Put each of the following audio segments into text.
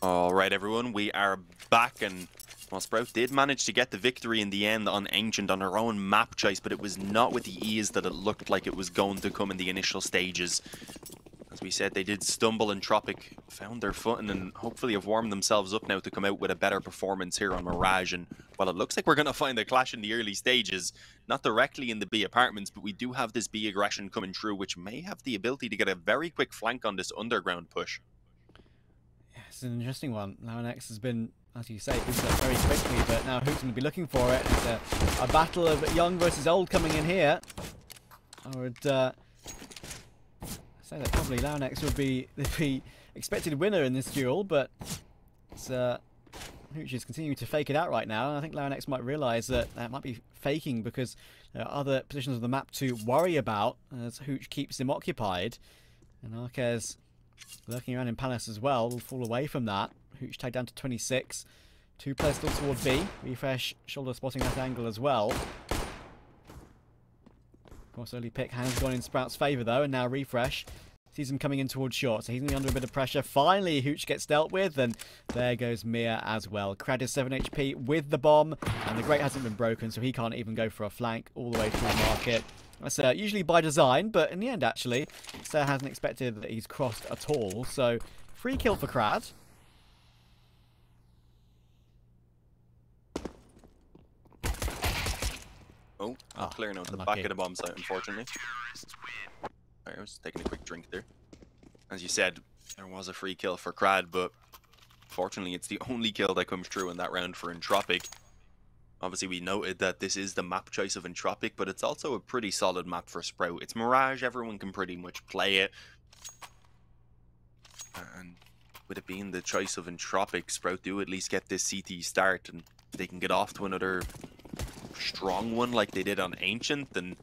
All right, everyone, we are back, and well, Sprout did manage to get the victory in the end on Ancient on her own map choice, but it was not with the ease that it looked like it was going to come in the initial stages. As we said, they did stumble, and Entropiq found their footing and hopefully have warmed themselves up now to come out with a better performance here on Mirage. And well, it looks like we're going to find a clash in the early stages, not directly in the B apartments, but we do have this B aggression coming through, which may have the ability to get a very quick flank on this underground push. It's an interesting one. LauNX has been, as you say, boosted up very quickly, but now who's going to be looking for it? It's a battle of young versus old coming in here. I would say that probably LauNX would be the expected winner in this duel, but it's, Hooch is continuing to fake it out right now, and I think LauNX might realise that that might be faking because there are other positions of the map to worry about as Hooch keeps him occupied. And Arquez lurking around in Palace as well will fall away from that. Hooch tagged down to 26. Two players still toward B. Refresh shoulder spotting that angle as well. Of course, early pick has gone in Sprout's favour though, and now Refresh sees him coming in towards short, so he's going to be under a bit of pressure. Finally, Hooch gets dealt with, and there goes Mir as well. Krad is 7 HP with the bomb, and the grate hasn't been broken, so he can't even go for a flank all the way through the market. That's usually by design, but in the end, actually, Sir hasn't expected that he's crossed at all. So, free kill for Krad. Oh, clearing out the back of the bomb site, unfortunately. I was taking a quick drink there. As you said, there was a free kill for Krad, but fortunately it's the only kill that comes through in that round for Entropiq. Obviously we noted that this is the map choice of Entropiq, but it's also a pretty solid map for Sprout. It's Mirage, everyone can pretty much play it. And with it being the choice of Entropiq, Sprout do at least get this CT start, and they can get off to another strong one like they did on Ancient, then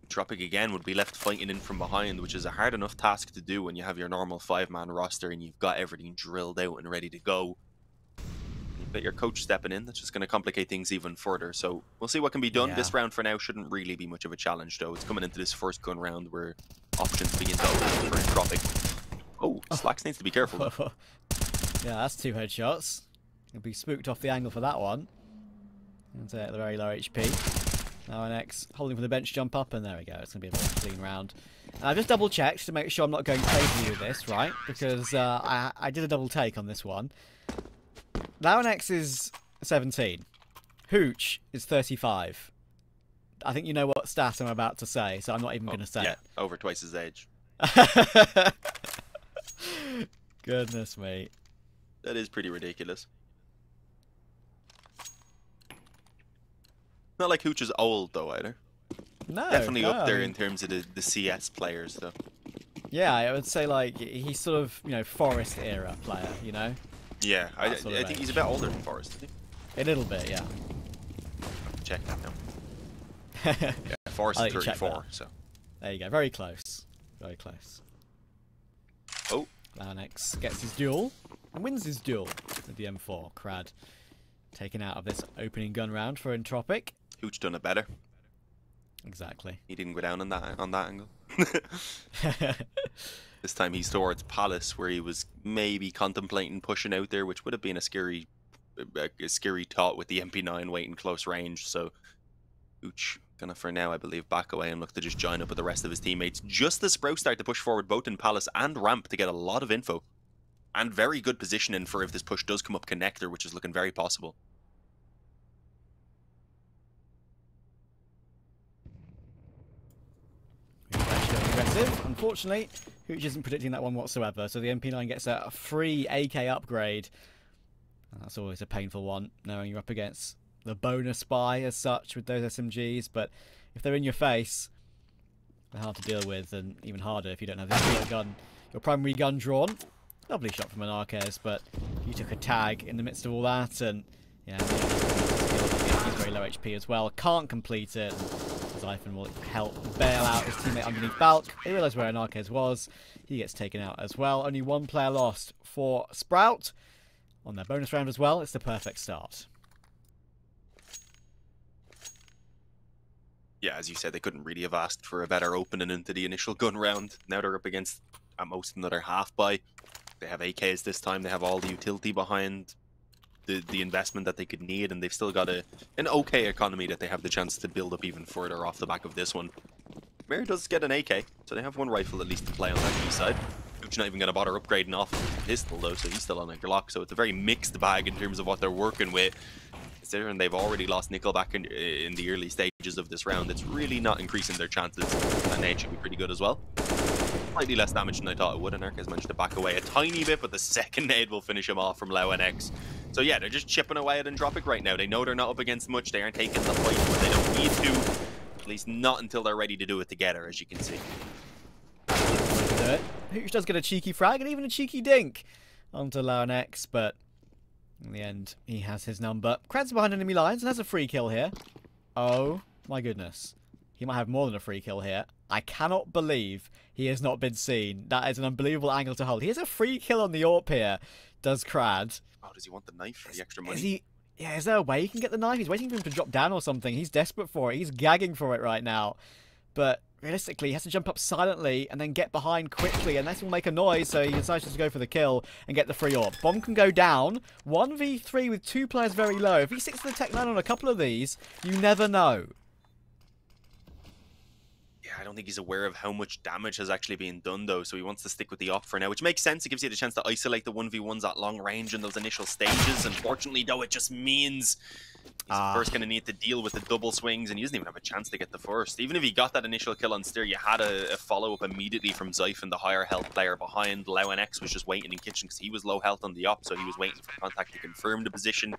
Entropiq again would be left fighting in from behind, which is a hard enough task to do when you have your normal 5-man roster and you've got everything drilled out and ready to go. You've got your coach stepping in, that's just going to complicate things even further. So we'll see what can be done. This round for now shouldn't really be much of a challenge though. It's coming into this first gun round where options begin to open for Entropiq. Oh, Slaxz needs to be careful. Yeah, that's 2 headshots. He'll be spooked off the angle for that one. And at the very low HP. LauNX holding for the bench jump up, and there we go. It's going to be a very clean round. And I've just double checked to make sure I'm not going crazy with this, right? Because I did a double take on this one. LauNX is 17. Hooch is 35. I think you know what stat I'm about to say, so I'm not even going to say it. Over twice his age. Goodness me. That is pretty ridiculous. Not like Hooch is old though either. No, definitely up there in terms of the CS players though. Yeah, I would say like he's sort of, you know, Forest era player, you know. Yeah, I think he's a bit older than Forest, I think. A little bit, yeah. Check that now. Yeah, Forest is 34, so. There you go, very close. Very close. Oh. LauNX gets his duel and wins his duel with the M4. Krad taken out of this opening gun round for Entropiq. Hooch done it better. Exactly. He didn't go down on that angle. This time he's towards Palace, where he was maybe contemplating pushing out there, which would have been a scary thought with the MP9 waiting close range. So Hooch gonna, for now, I believe, back away and look to just join up with the rest of his teammates. Just as Sprout start to push forward both in Palace and Ramp to get a lot of info. And very good positioning for if this push does come up connector, which is looking very possible. Aggressive. Unfortunately, Hooch isn't predicting that one whatsoever, so the MP9 gets a free AK upgrade. And that's always a painful one, knowing you're up against the bonus buy as such with those SMGs, but if they're in your face, they're hard to deal with, and even harder if you don't have this gun, your primary gun drawn. Lovely shot from an Arquez, but you took a tag in the midst of all that, and yeah, he's very low HP as well. Can't complete it. Zyphon will help bail out his teammate underneath Balk. He realised where an Arquez was. He gets taken out as well. Only one player lost for Sprout. On their bonus round as well, it's the perfect start. Yeah, as you said, they couldn't really have asked for a better opening into the initial gun round. Now they're up against, at most, another half buy. They have AKs this time. They have all the utility behind the investment that they could need, and they've still got an okay economy that they have the chance to build up even further off the back of this one. Mirage does get an AK, so they have one rifle at least to play on that B side. Huge not even going to bother upgrading off of a pistol though, so he's still on a Glock, so it's a very mixed bag in terms of what they're working with. Considering they've already lost Nickelback in the early stages of this round, it's really not increasing their chances, and nade should be pretty good as well. Slightly less damage than I thought it would, and Arcas managed to back away a tiny bit, but the second nade will finish him off from lau-NX. So yeah, they're just chipping away at Entropiq right now. They know they're not up against much, they aren't taking the fight, but they don't need to. At least not until they're ready to do it together, as you can see. Hooch does get a cheeky frag and even a cheeky dink onto lau-NX, but in the end, he has his number. Krad's behind enemy lines and has a free kill here. Oh my goodness. He might have more than a free kill here. I cannot believe he has not been seen. That is an unbelievable angle to hold. He has a free kill on the AWP here, does Krad. Oh, does he want the knife for the extra money? Is there a way he can get the knife? He's waiting for him to drop down or something. He's desperate for it. He's gagging for it right now. But realistically, he has to jump up silently and then get behind quickly, and that will make a noise, so he decides to go for the kill and get the free AWP. Bomb can go down. 1v3 with 2 players very low. If he sticks to the Tech 9 on a couple of these, you never know. Yeah, I don't think he's aware of how much damage has actually been done, though, so he wants to stick with the AWP for now, which makes sense. It gives you the chance to isolate the 1v1s at long range in those initial stages. Unfortunately, though, it just means he's first going to need to deal with the double swings, and he doesn't even have a chance to get the first. Even if he got that initial kill on Steer, you had a follow-up immediately from Zyphon, the higher health player behind. lau-NX was just waiting in kitchen because he was low health on the AWP, so he was waiting for contact to confirm the position.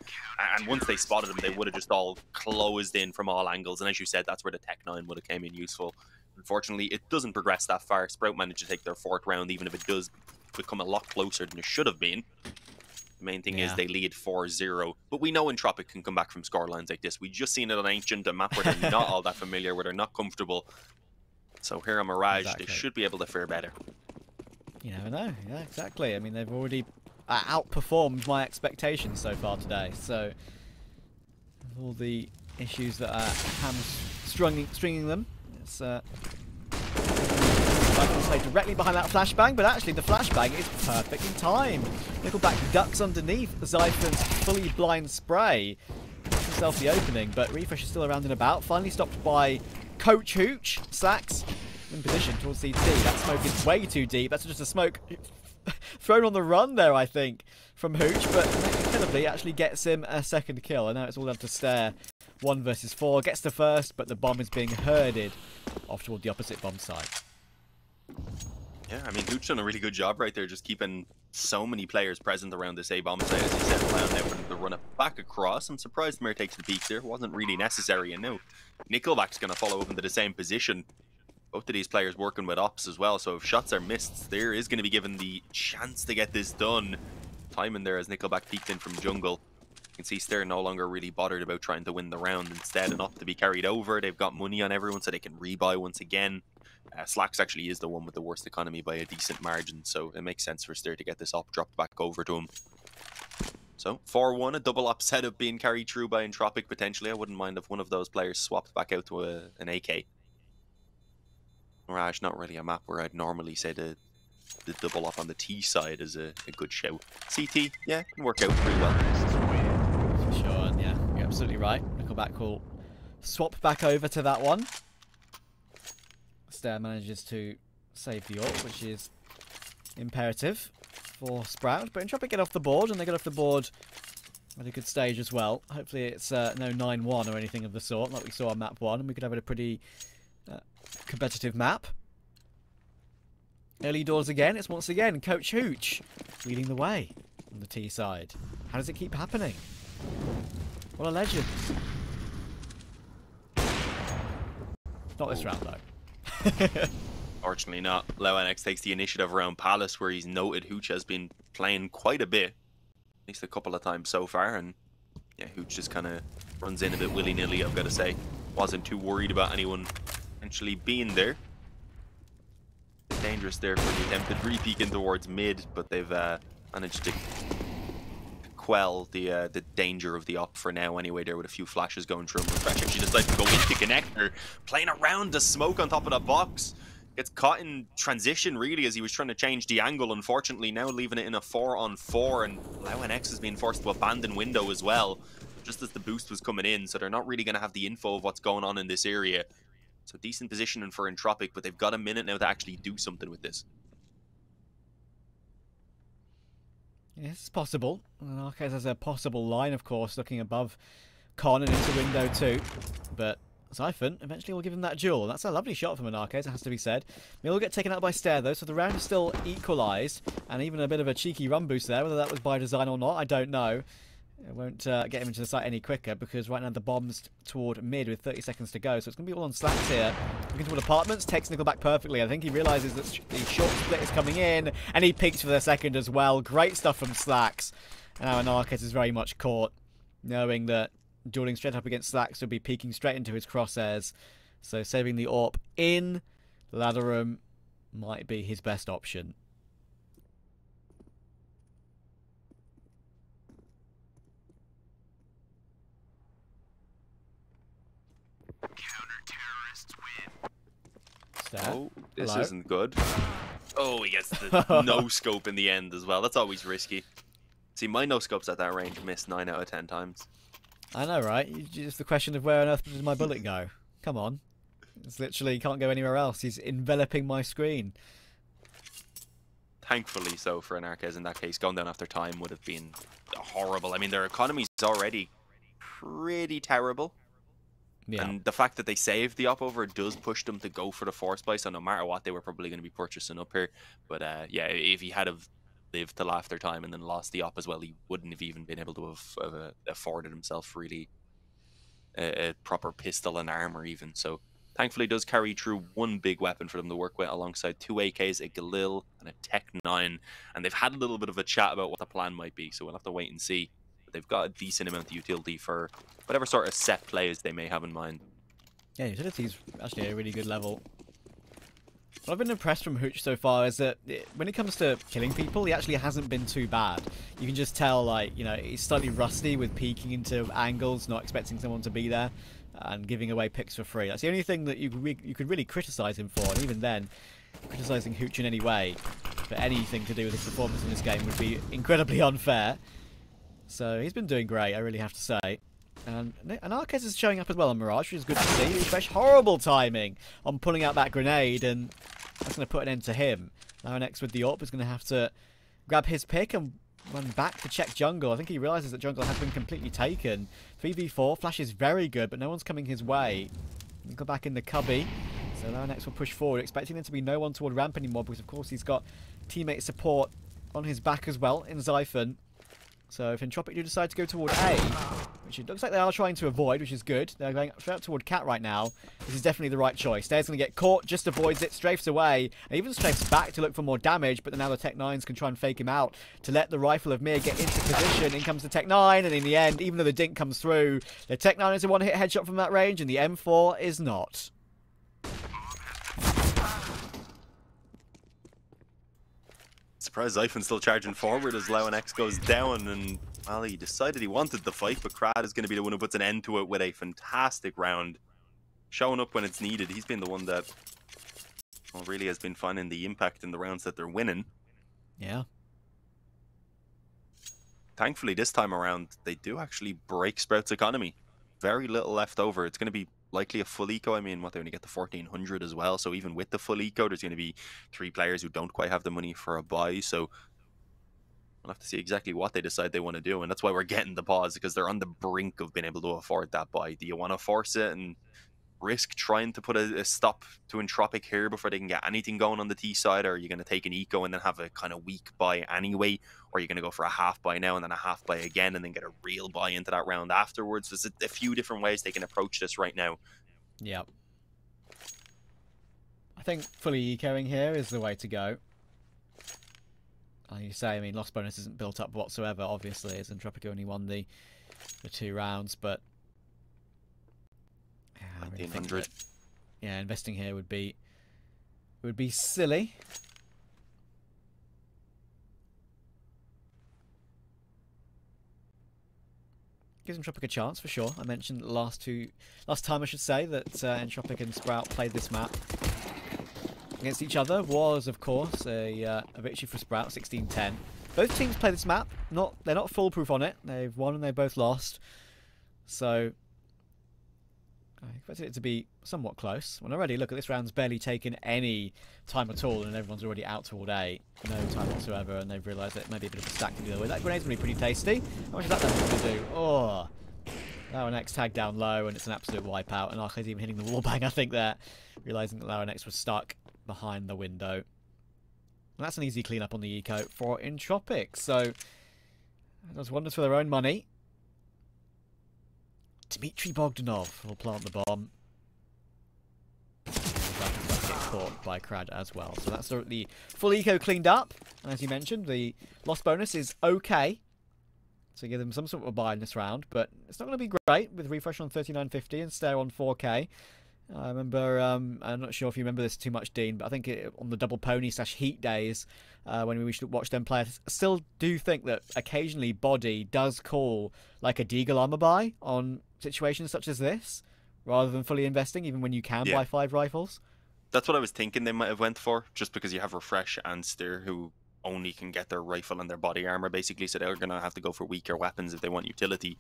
And once they spotted him, they would have just all closed in from all angles. And as you said, that's where the Tech 9 would have came in useful. Unfortunately, it doesn't progress that far. Sprout managed to take their 4th round, even if it does become a lot closer than it should have been. The main thing is they lead 4-0. But we know Entropiq can come back from scorelines like this. We've just seen it on Ancient, a map where they're not all that familiar, where they're not comfortable. So here on Mirage, they should be able to fare better. You never know. Yeah, exactly. I mean, they've already outperformed my expectations so far today. So, with all the issues that are hamstringing them, it's I can play directly behind that flashbang, but actually the flashbang is perfect in time. Nickelback ducks underneath Zyphon's fully blind spray. Gives himself the opening, but Refresh is still around and about. Finally stopped by Coach Hooch. Slaxz in position towards CT. That smoke is way too deep. That's just a smoke thrown on the run there, I think, from Hooch, but incredibly actually gets him a second kill. I know it's all down to Stare. 1 versus 4. Gets the first, but the bomb is being herded off toward the opposite bomb side. Yeah, I mean, Hooch done a really good job right there, just keeping so many players present around this A bomb site, as he said, allowing everyone to run it back across. I'm surprised Mir takes the peek there. It wasn't really necessary, and now Nickelback's going to follow up into the same position. Both of these players working with ops as well, so if shots are missed, there is going to be given the chance to get this done. Timing there as Nickelback peeked in from jungle. You can see Stare no longer really bothered about trying to win the round. Instead, enough to be carried over. They've got money on everyone, so they can rebuy once again. Slaxz actually is the one with the worst economy by a decent margin, so it makes sense for Stare to get this op dropped back over to him. So 4-1, a double op setup being carried through by Entropiq potentially. I wouldn't mind if one of those players swapped back out to an AK. Mirage, not really a map where I'd normally say the double op on the T side is a good shout. CT, yeah, can work out pretty well. For sure, yeah, you're absolutely right. Nickelback will swap back over to that one. Stare manages to save the AWP, which is imperative for Sprout. But Entropiq get off the board, and they get off the board at a good stage as well. Hopefully it's no 9-1 or anything of the sort, like we saw on map 1, and we could have a pretty competitive map. Early doors again. It's once again Coach Hooch leading the way on the T side. How does it keep happening? What a legend. Not this round, though. Fortunately not. lau-NX takes the initiative around Palace, where he's noted Hooch has been playing quite a bit. At least a couple of times so far, and yeah, Hooch just kind of runs in a bit willy-nilly, I've got to say. Wasn't too worried about anyone potentially being there. Dangerous there for the attempted re-peeking towards mid, but they've managed to quell the danger of the op for now anyway, there with a few flashes going through. Refresh actually decides to go into connector, playing around the smoke on top of the box. Gets caught in transition, really, as he was trying to change the angle. Unfortunately, now leaving it in a 4-on-4, and lau-NX is being forced to abandon window as well, just as the boost was coming in, so they're not really going to have the info of what's going on in this area. So decent positioning for Entropiq, but they've got a minute now to actually do something with this. Yeah, it's possible. Arcades has a possible line, of course, looking above Con and into window 2, but Xiphon eventually will give him that duel. That's a lovely shot from an Arcades, it has to be said. Mill will get taken out by Stair, though, so the round is still equalised, and even a bit of a cheeky run boost there. Whether that was by design or not, I don't know. It won't get him into the site any quicker, because right now the bomb's toward mid with 30 seconds to go, so it's going to be all on Slaxz here. Looking toward apartments, takes Nickel back perfectly. I think he realises that the short split is coming in, and he peeks for the second as well. Great stuff from Slaxz. And now Anarchis is very much caught, knowing that dueling straight up against Slaxz would be peeking straight into his crosshairs. So saving the AWP in the ladder room might be his best option. Counter-terrorists win. Stair. Oh, this Hello? isn't good. Oh, he gets the no-scope in the end as well. That's always risky. See, my no-scopes at that range missed 9 out of 10 times. I know, right? It's just the question of where on earth did my bullet go? Come on. It's literally can't go anywhere else. He's enveloping my screen. Thankfully so for an Arcades in that case. Going down after time would have been horrible. I mean, their economy's already pretty terrible. Yeah. And the fact that they saved the op over does push them to go for the force buy. So no matter what, they were probably going to be purchasing up here. But yeah, if he had have lived till after time and then lost the op as well, he wouldn't have even been able to have afforded himself really a proper pistol and armor even. So thankfully does carry through one big weapon for them to work with alongside 2 AKs, a Galil and a Tech 9. And they've had a little bit of a chat about what the plan might be, so we'll have to wait and see. But they've got a decent amount of utility for whatever sort of set plays they may have in mind. Yeah, utility's actually a really good level. What I've been impressed from Hooch so far is that when it comes to killing people, he actually hasn't been too bad. You can just tell, like, you know, he's slightly rusty with peeking into angles, not expecting someone to be there, and giving away picks for free. That's the only thing that you could really criticise him for, and even then, criticising Hooch in any way for anything to do with his performance in this game would be incredibly unfair. So he's been doing great, I really have to say. And Arcades is showing up as well on Mirage, which is good to see. Fresh horrible timing on pulling out that grenade, and that's going to put an end to him. lau-NX with the AWP is going to have to grab his pick and run back to check jungle. I think he realises that jungle has been completely taken. 3v4, Flash is very good, but no one's coming his way. He'll go back in the cubby. So lau-NX will push forward, expecting there to be no one toward ramp anymore, because of course he's got teammate support on his back as well in Xiphon. So if Entropiq do decide to go toward A, which it looks like they are trying to avoid, which is good. They're going straight toward Cat right now. This is definitely the right choice. Stairs going to get caught, just avoids it, strafes away, and even strafes back to look for more damage, but now the Tech 9s can try and fake him out to let the rifle of Mir get into position. In comes the Tech 9, and in the end, even though the dink comes through, the Tech 9 is a one-hit headshot from that range, and the M4 is not. Surprised Xiphon's still charging forward as lau-NX goes down, and well, he decided he wanted the fight, but Krad is going to be the one who puts an end to it with a fantastic round. Showing up when it's needed. He's been the one that really has been finding the impact in the rounds that they're winning. Yeah. Thankfully, this time around, they do actually break Sprout's economy. Very little left over. It's going to be likely a full eco. I mean, what, they only get the 1400 as well. So even with the full eco, there's going to be 3 players who don't quite have the money for a buy. So we'll have to see exactly what they decide they want to do. And that's why we're getting the pause, because they're on the brink of being able to afford that buy. Do you want to force it and risk trying to put a stop to Entropiq here before they can get anything going on the T side? Or are you going to take an eco and then have a kind of weak buy anyway? Or are you going to go for a half buy now and then a half buy again and then get a real buy into that round afterwards? There's a few different ways they can approach this right now. Yeah. I think fully ecoing here is the way to go. Like you say, I mean, loss bonus isn't built up whatsoever, obviously, as Entropiq only won the 2 rounds, but yeah, I really think that, yeah, investing here would be silly. Gives Entropiq a chance for sure. I mentioned last time I should say that Entropiq and Sprout played this map. against each other was, of course, a victory for Sprout, 16-10. Both teams play this map. They're not foolproof on it. They've won and they both lost. So I expected it to be somewhat close. When already, look at this round's barely taken any time at all, and everyone's already out toward A. No time whatsoever, and they've realised that it may be a bit of a stack to deal with. That grenade's going to be pretty tasty. How much is that going to do? Oh, LauNX tagged down low, and it's an absolute wipeout. And Arcade's even hitting the wallbang, I think, there, realising that LauNX was stuck behind the window. And that's an easy clean-up on the eco for Entropiq. So, it does wonders for their own money. Dmitry Bogdanov will plant the bomb. Caught by Krad as well. So that's the full eco cleaned up. And as you mentioned, the loss bonus is okay. So give them some sort of a buy in this round. But it's not going to be great with refresh on 3950 and stare on 4K. I remember, I'm not sure if you remember this too much, Dean, but I think on the double pony / heat days, when we used to watch them play, I still do think that occasionally Body does call like a Deagle armor buy on situations such as this, rather than fully investing, even when you can buy 5 rifles. That's what I was thinking they might have went for, just because you have Refresh and Steer who only can get their rifle and their body armor, basically, so they're going to have to go for weaker weapons if they want utility.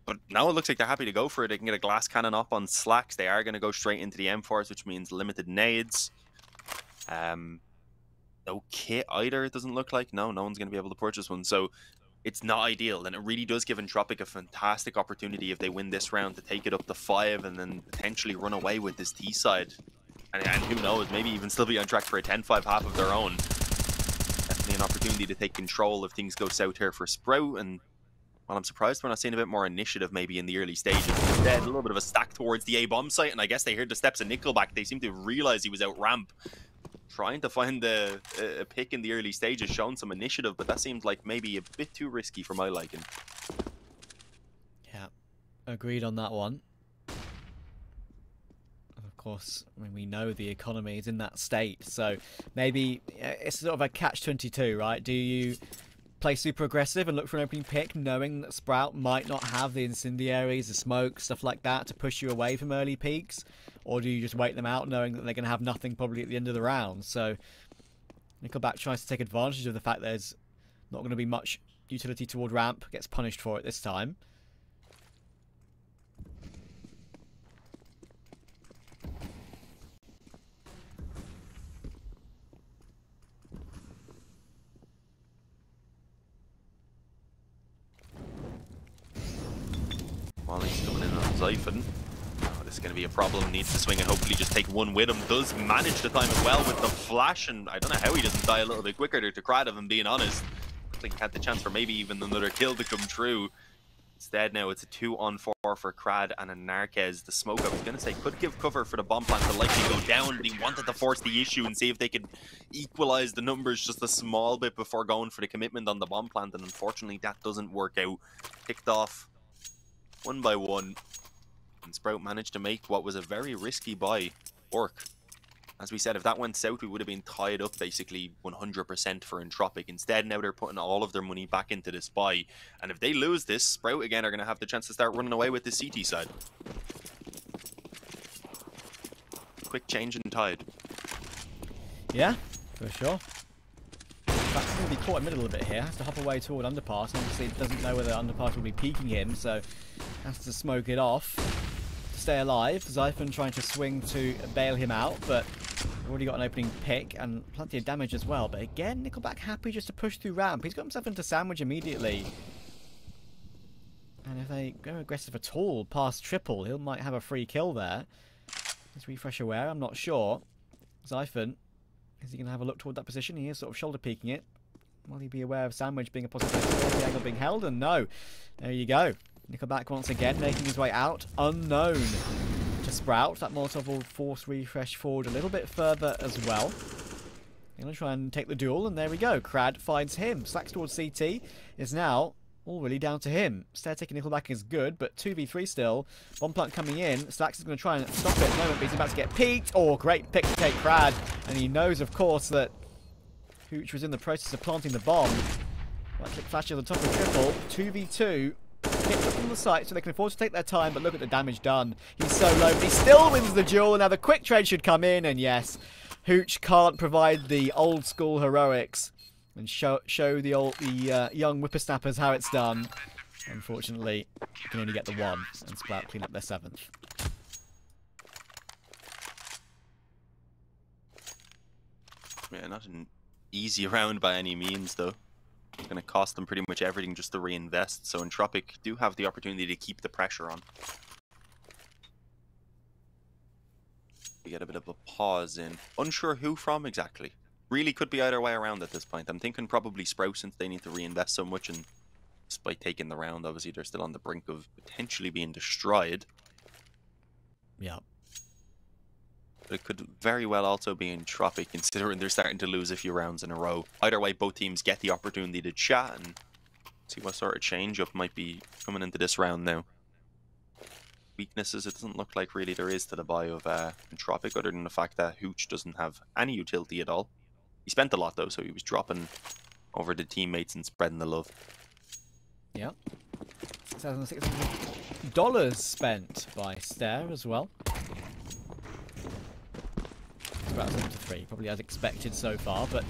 But now it looks like they're happy to go for it. They can get a glass cannon up on S42. They are going to go straight into the M4s, which means limited nades. No kit either, it doesn't look like. No one's going to be able to purchase one. So it's not ideal. And it really does give Entropiq a fantastic opportunity if they win this round to take it up to 5 and then potentially run away with this T side. And who knows, maybe even still be on track for a 10-5 half of their own. Definitely an opportunity to take control if things go south here for Sprout. And well, I'm surprised we're not seeing a bit more initiative maybe in the early stages. Instead, a little bit of a stack towards the A bomb site, and I guess they heard the steps of Nickelback. They seem to realize he was out ramp, trying to find a pick in the early stages, showing some initiative, but that seemed like maybe a bit too risky for my liking. Yeah, agreed on that one. Of course, I mean, we know the economy is in that state, so maybe it's sort of a catch-22, right? Do you play super aggressive and look for an opening pick, knowing that Sprout might not have the incendiaries, the smoke, stuff like that to push you away from early peaks? Or do you just wait them out, knowing that they're going to have nothing probably at the end of the round? So Nickelback tries to take advantage of the fact there's not going to be much utility toward ramp, gets punished for it this time. He's coming in on Zyphon. Oh, this is going to be a problem. Needs to swing and hopefully just take one with him. Does manage the time as well with the flash, and I don't know how he doesn't die a little bit quicker to Krad, if I'm being honest. I think he had the chance for maybe even another kill to come true. Instead now it's a 2-on-4 for Krad and a Narquez. The smoke, I was going to say, could give cover for the bomb plant to likely go down, but he wanted to force the issue and see if they could equalize the numbers just a small bit before going for the commitment on the bomb plant, and unfortunately that doesn't work out. Picked off 1 by 1, and Sprout managed to make what was a very risky buy work. As we said, if that went south, we would have been tied up basically 100% for Entropiq. Instead, now they're putting all of their money back into this buy, and if they lose this, Sprout again are going to have the chance to start running away with the CT side. Quick change in tide. Yeah, for sure. That's going to be caught in the middle a bit here. Has to hop away toward underpass, and obviously doesn't know whether underpass will be peeking him, so has to smoke it off to stay alive. Zyphon trying to swing to bail him out, but already got an opening pick and plenty of damage as well. But again, Nickelback happy just to push through ramp. He's got himself into sandwich immediately. And if they go aggressive at all past triple, he might have a free kill there. Is refresh aware? I'm not sure. Zyphon, is he going to have a look toward that position? He is sort of shoulder peeking it. Will he be aware of sandwich being a possibility? The angle being held, and no. There you go. Nickelback once again making his way out, unknown to Sprout. That Molotov will force refresh forward a little bit further as well. Going to try and take the duel, and there we go. Krad finds him. SlaxZ towards CT is now all really down to him. Stair taking Nickelback is good, but 2v3 still. Bomb plant coming in. SlaxZ is going to try and stop it at the moment, but he's about to get peeked. Oh, great pick to take Krad. And he knows, of course, that Hooch was in the process of planting the bomb. Right click flash at the top of triple. 2v2. Hit up from the site so they can afford to take their time, but look at the damage done. He's so low, but he still wins the duel. Now the quick trade should come in, and yes, Hooch can't provide the old school heroics and show the young whippersnappers how it's done. Unfortunately, you can only get the one, and Sprout clean up their 7th. Yeah, not an easy round by any means, though. It's going to cost them pretty much everything just to reinvest, so Entropiq do have the opportunity to keep the pressure on. We get a bit of a pause in. Unsure who from exactly. Really could be either way around at this point. I'm thinking probably Sprout, since they need to reinvest so much, and despite taking the round, obviously they're still on the brink of potentially being destroyed. Yeah. But it could very well also be Entropiq, considering they're starting to lose a few rounds in a row. Either way, both teams get the opportunity to chat and see what sort of change-up might be coming into this round now. Weaknesses, it doesn't look like really there is to the buy of Entropiq, other than the fact that Hooch doesn't have any utility at all. He spent a lot though, so he was dropping over the teammates and spreading the love. Yeah. $6,600 spent by Stare as well. Sprout 7-3, probably as expected so far, but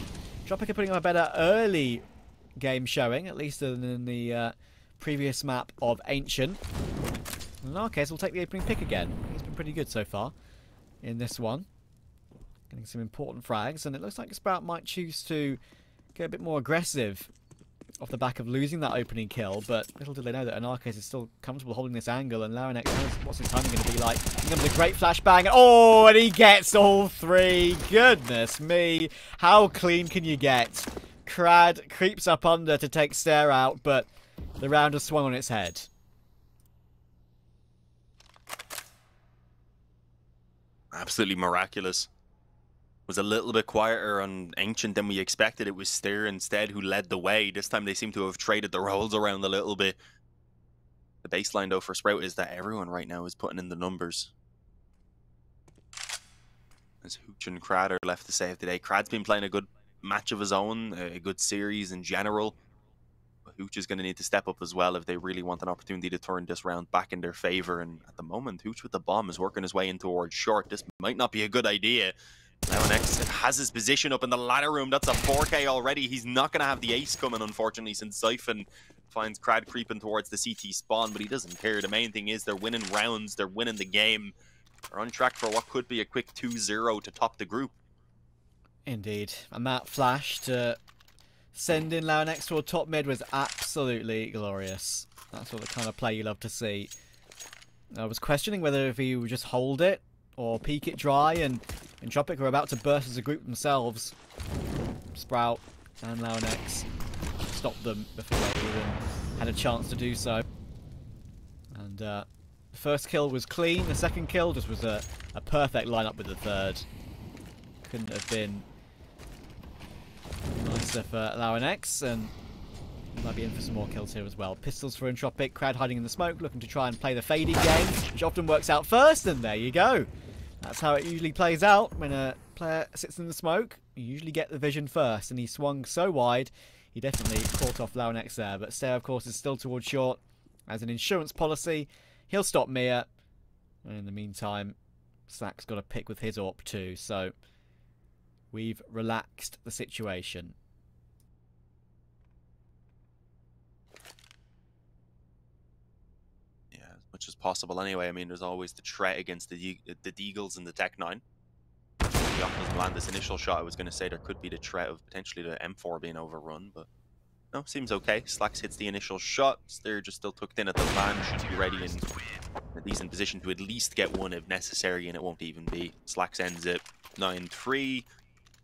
Entropiq are putting up a better early game showing, at least than in the previous map of Ancient. In our case, we'll take the opening pick again. He's been pretty good so far in this one. Getting some important frags, and it looks like Sprout might choose to get a bit more aggressive off the back of losing that opening kill, but little do they know that Anarchis is still comfortable holding this angle, and LauNX knows what's his timing going to be like. Here comes a great flashbang. Oh, and he gets all 3. Goodness me. How clean can you get? Krad creeps up under to take Stare out, but the round has swung on its head. Absolutely miraculous. Was a little bit quieter on Ancient than we expected. It was Stare instead who led the way. This time they seem to have traded the roles around a little bit. The baseline though for Sprout is that everyone right now is putting in the numbers. As Hooch and Krad are left to save today. Krad's been playing a good match of his own, a good series in general. But Hooch is going to need to step up as well if they really want an opportunity to turn this round back in their favor. And at the moment, Hooch with the bomb is working his way in towards short. This might not be a good idea. LauNX has his position up in the ladder room. That's a 4K already. He's not going to have the ace coming, unfortunately, since Siphon finds Krad creeping towards the CT spawn, but he doesn't care. The main thing is they're winning rounds. They're winning the game. They're on track for what could be a quick 2-0 to top the group. Indeed. And that flash to send in LauNX toward top mid was absolutely glorious. That's what the kind of play you love to see. I was questioning whether if he would just hold it or peek it dry, and Entropiq were about to burst as a group themselves. Sprout and LauNX stopped them before they even had a chance to do so. And the first kill was clean, the second kill just was a perfect lineup with the third. Couldn't have been nicer for LauNX, and might be in for some more kills here as well. Pistols for Entropiq, Krad hiding in the smoke, looking to try and play the fading game, which often works out first, and there you go. That's how it usually plays out when a player sits in the smoke. You usually get the vision first, and he swung so wide, he definitely caught off LauNX there. But Stare, of course, is still towards short. As an insurance policy, he'll stop Mia. And in the meantime, slaxz got a pick with his AWP too, so we've relaxed the situation. Much as possible anyway. I mean, there's always the threat against the Deagles and the Tech 9. If the Op doesn't land this initial shot, I was going to say there could be the threat of potentially the M4 being overrun, but no, seems okay. slaxz hits the initial shot. They're just still tucked in at the van, should be ready and a decent position to at least get one if necessary, and it won't even be. slaxz ends it 9-3.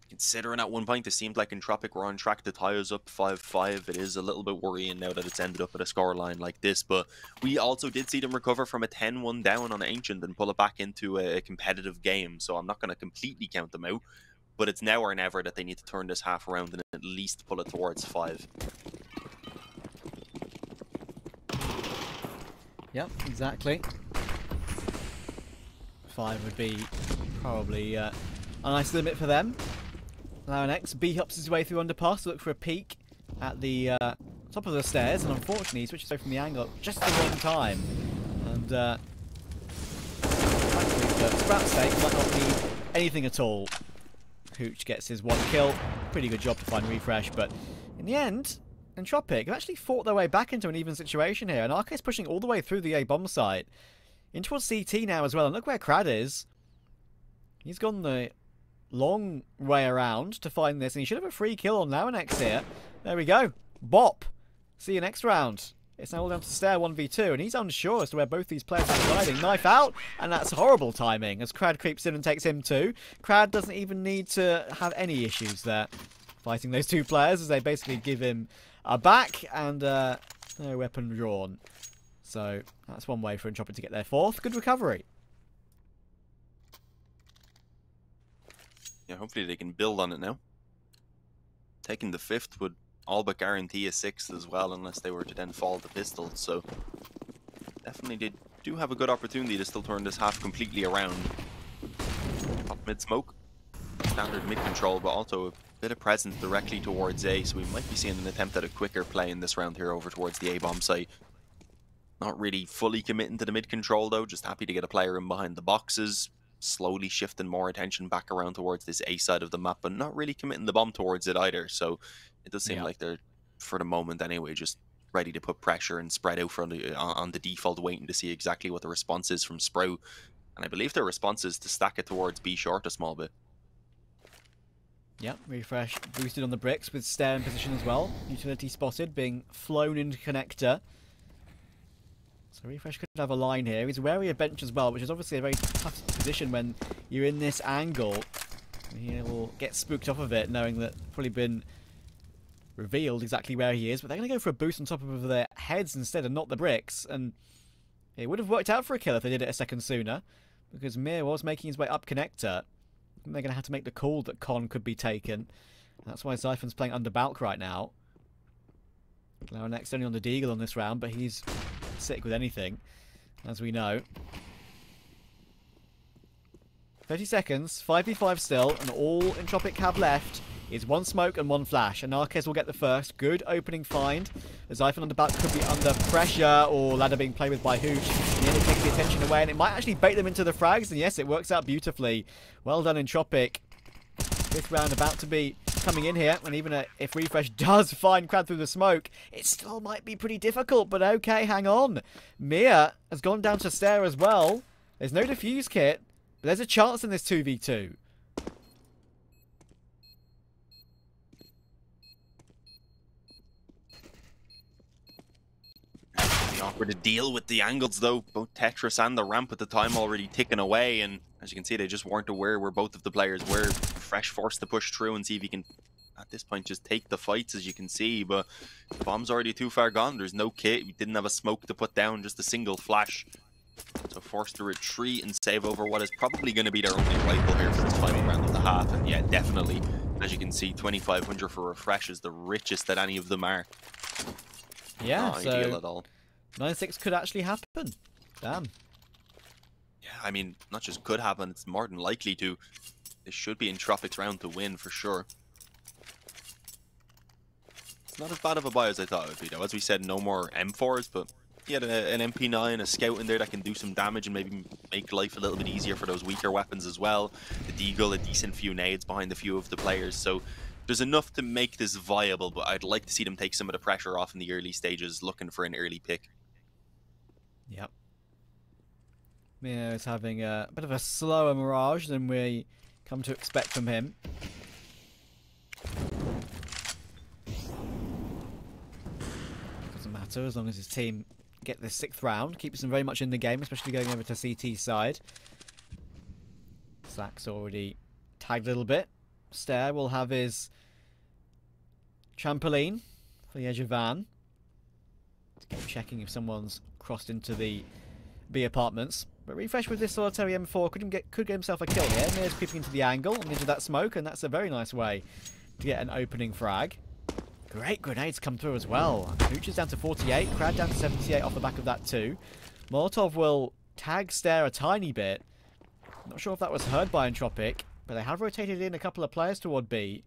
Considering at one point it seemed like Entropiq were on track to tie us up 5-5, it is a little bit worrying now that it's ended up at a scoreline like this. But we also did see them recover from a 10-1 down on Ancient and pull it back into a competitive game. So I'm not going to completely count them out, but it's now or never that they need to turn this half around and at least pull it towards 5. Yep, exactly. 5 would be probably a nice limit for them. LauNX B-hops his way through underpass to look for a peek at the top of the stairs, and unfortunately he switches away from the angle just the wrong time. And actually, for Sprout's sake, might not need anything at all. Hooch gets his 1 kill. Pretty good job to find Refresh, but in the end, Entropiq have actually fought their way back into an even situation here, and Arcade's pushing all the way through the A bomb site. In towards CT now as well, and look where Krad is. He's gone the long way around to find this, and he should have a free kill on LauNX here. There we go. Bop. See you next round. It's now all down to Stair 1v2, and he's unsure as to where both these players are sliding. Knife out, and that's horrible timing as Krad creeps in and takes him too. Krad doesn't even need to have any issues there fighting those two players, as they basically give him a back and no weapon drawn. So that's one way for Entropiq to get their 4th. Good recovery. Yeah, hopefully they can build on it now. Taking the 5th would all but guarantee a 6th as well, unless they were to then fall the pistol. So definitely they do have a good opportunity to still turn this half completely around. Pop mid smoke, standard mid control, but also a bit of presence directly towards A. So we might be seeing an attempt at a quicker play in this round here over towards the A bomb site. Not really fully committing to the mid control though, just happy to get a player in behind the boxes. Slowly shifting more attention back around towards this A side of the map, but not really committing the bomb towards it either. So it does seem like they're, for the moment anyway, just ready to put pressure and spread out from on the default, waiting to see exactly what the response is from Sprout. And I believe their response is to stack it towards B short a small bit. Yep, Refresh boosted on the bricks with Stair in position as well. Utility spotted, being flown into connector. So Refresh could have a line here. He's wary of bench as well, which is obviously a very tough position when you're in this angle. He will get spooked off of it, knowing that it's probably been revealed exactly where he is. But they're going to go for a boost on top of their heads instead and not the bricks. And it would have worked out for a kill if they did it a second sooner, because Mir was making his way up connector. And they're going to have to make the call that Con could be taken. That's why Zyphon's playing under Balk right now. LauNX only on the Deagle on this round, but he's sick with anything, as we know. 30 seconds, 5v5 still, and all Entropiq have left is 1 smoke and 1 flash. And Arquez will get the first. Good opening find. The Zyphon under Balk could be under pressure, or ladder being played with by Hooch. Nearly takes the attention away, and it might actually bait them into the frags, and yes, it works out beautifully. Well done, Entropiq. 5th round about to be coming in here, and even if Refresh does find Krad through the smoke, it still might be pretty difficult, but okay, hang on. Mir has gone down to Stair as well. There's no defuse kit, but there's a chance in this 2v2. Awkward to deal with the angles though. Both Tetris and the ramp at the time already ticking away, and as you can see, they just weren't aware where both of the players were. Fresh forced to push through and see if he can, at this point, just take the fights, as you can see, but the bomb's already too far gone. There's no kit, we didn't have a smoke to put down, just a single flash. So forced to retreat and save over what is probably going to be their only rifle here for this final round of the half. And yeah, definitely, as you can see, 2,500 for Refresh is the richest that any of them are. Yeah, not ideal at all. 9-6 could actually happen. Damn. Yeah, I mean, not just could happen, it's more than likely to. This should be Entropiq's round to win for sure. It's not as bad of a buy as I thought it would be though. As we said, no more M4s, but he had an MP9, a scout in there that can do some damage and maybe make life a little bit easier for those weaker weapons as well. The Deagle, a decent few nades behind a few of the players, so there's enough to make this viable, but I'd like to see them take some of the pressure off in the early stages, looking for an early pick. Yep. Mir is having a bit of a slower Mirage than we come to expect from him. Doesn't matter as long as his team get the 6th round. Keeps them very much in the game, especially going over to CT's side. Slaxz already tagged a little bit. Stair will have his trampoline for the edge of van. Keep checking if someone's crossed into the B apartments. But Refresh with this solitary M4 could get himself a kill here. Mir's peeping into the angle and into that smoke, and that's a very nice way to get an opening frag. Great grenades come through as well. Hooch is down to 48, Krad down to 78 off the back of that too. Molotov will tag Stair a tiny bit. Not sure if that was heard by Entropiq, but they have rotated in a couple of players toward B,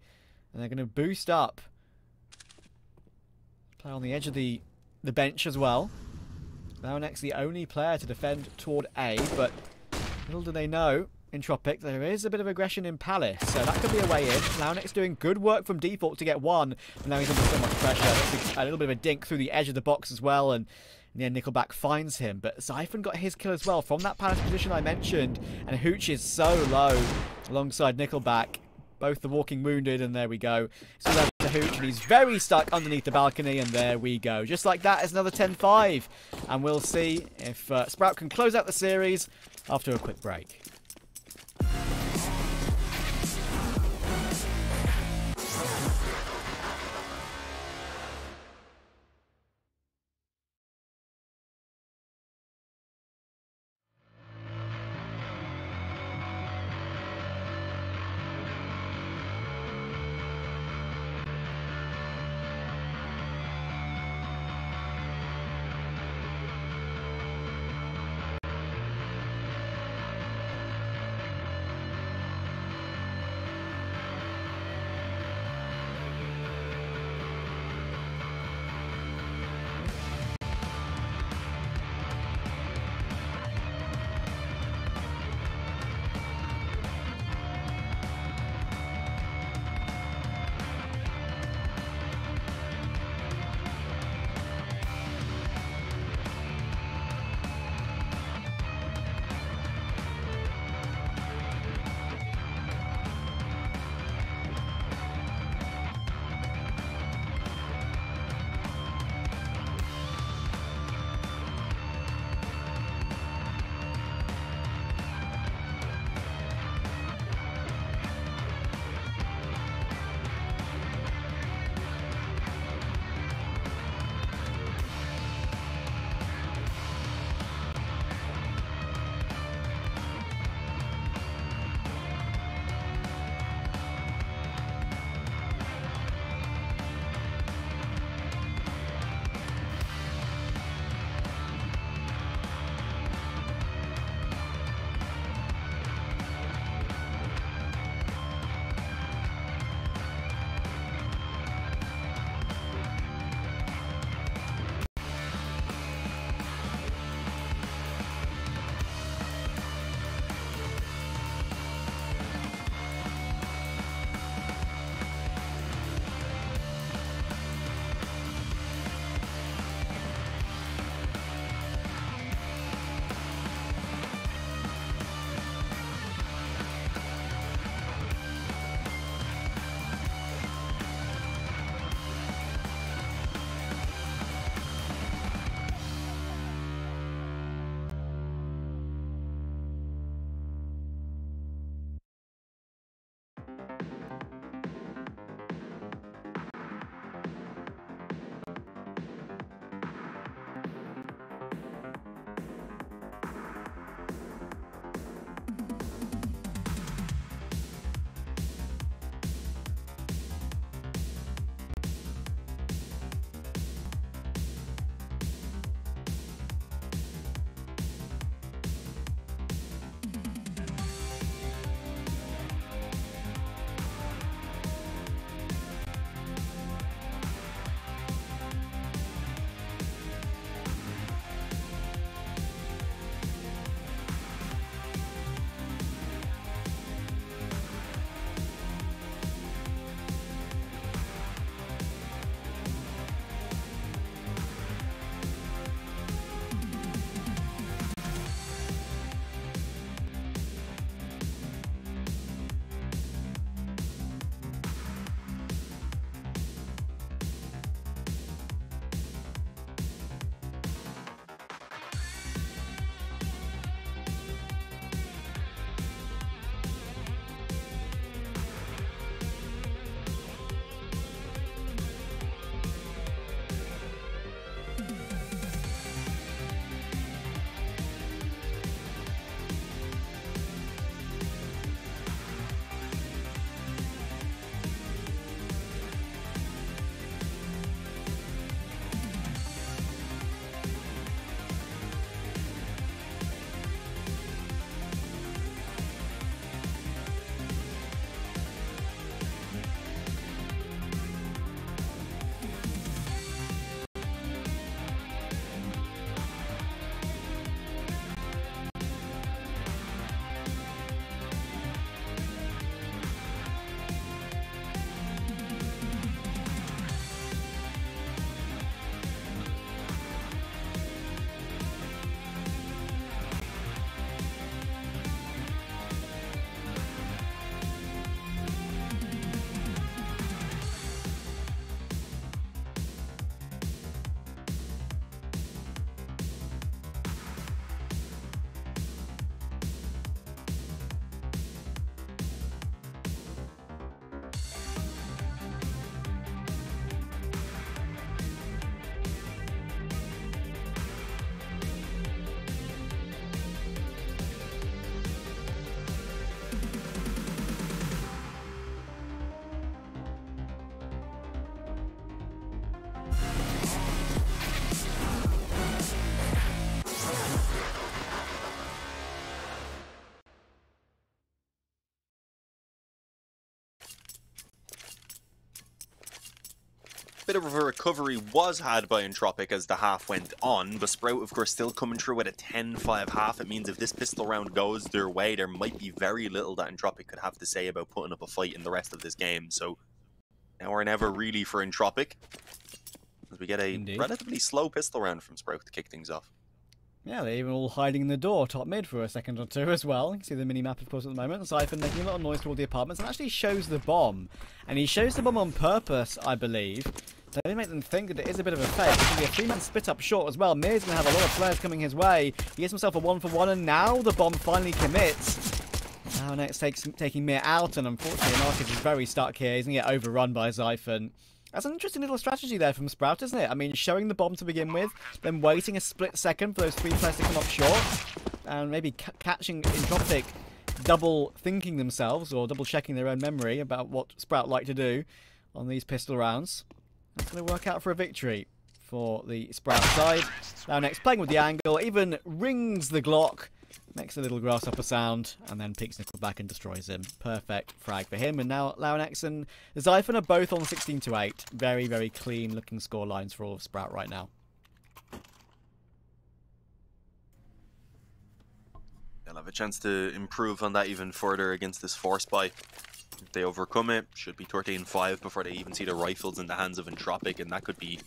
and they're going to boost up. Play on the edge of the bench as well. LauNX the only player to defend toward A, but little do they know, Entropiq, there is a bit of aggression in Palace, so that could be a way in. lau-NX doing good work from default to get one, but now he's under so much pressure. A little bit of a dink through the edge of the box as well, and in the end, Nickelback finds him. But Zyphon got his kill as well from that Palace position I mentioned, and Hooch is so low alongside Nickelback. Both the walking wounded, and there we go. So that's the Hooch, and he's very stuck underneath the balcony, and there we go. Just like that, it's another 10-5, and we'll see if Sprout can close out the series after a quick break. bit of a recovery was had by Entropiq as the half went on, but Sprout, of course, still coming through with a 10-5 half. It means if this pistol round goes their way, there might be very little that Entropiq could have to say about putting up a fight in the rest of this game. So, now or never really for Entropiq, as we get a relatively slow pistol round from Sprout to kick things off. Yeah, they're even all hiding in the door, top mid for a second or two as well. You can see the mini-map, of course, at the moment. Zypher making a lot of noise toward the apartments and actually shows the bomb. And he shows the bomb on purpose, I believe. So they make them think that it is a bit of a fake. It's going to be a 3-man split up short as well. Mir's going to have a lot of players coming his way. He gets himself a 1-for-1, and now the bomb finally commits. LauNX taking Mir out, and unfortunately, Narcus is very stuck here. He's going to get overrun by Zypher. That's an interesting little strategy there from Sprout, isn't it? I mean, showing the bomb to begin with, then waiting a split second for those 3 players to come up short, and maybe catching Entropiq double thinking themselves or double checking their own memory about what Sprout like to do on these pistol rounds. That's going to work out for a victory for the Sprout side. LauNX playing with the angle, even rings the Glock, makes a little grasshopper sound, and then peeks Nickel back and destroys him. Perfect frag for him. And now LauNX and Zypher are both on 16-8. Very, very clean looking score lines for all of Sprout right now. They'll have a chance to improve on that even further against this force buy. If they overcome it, should be 13-5 before they even see the rifles in the hands of Entropiq, and that could be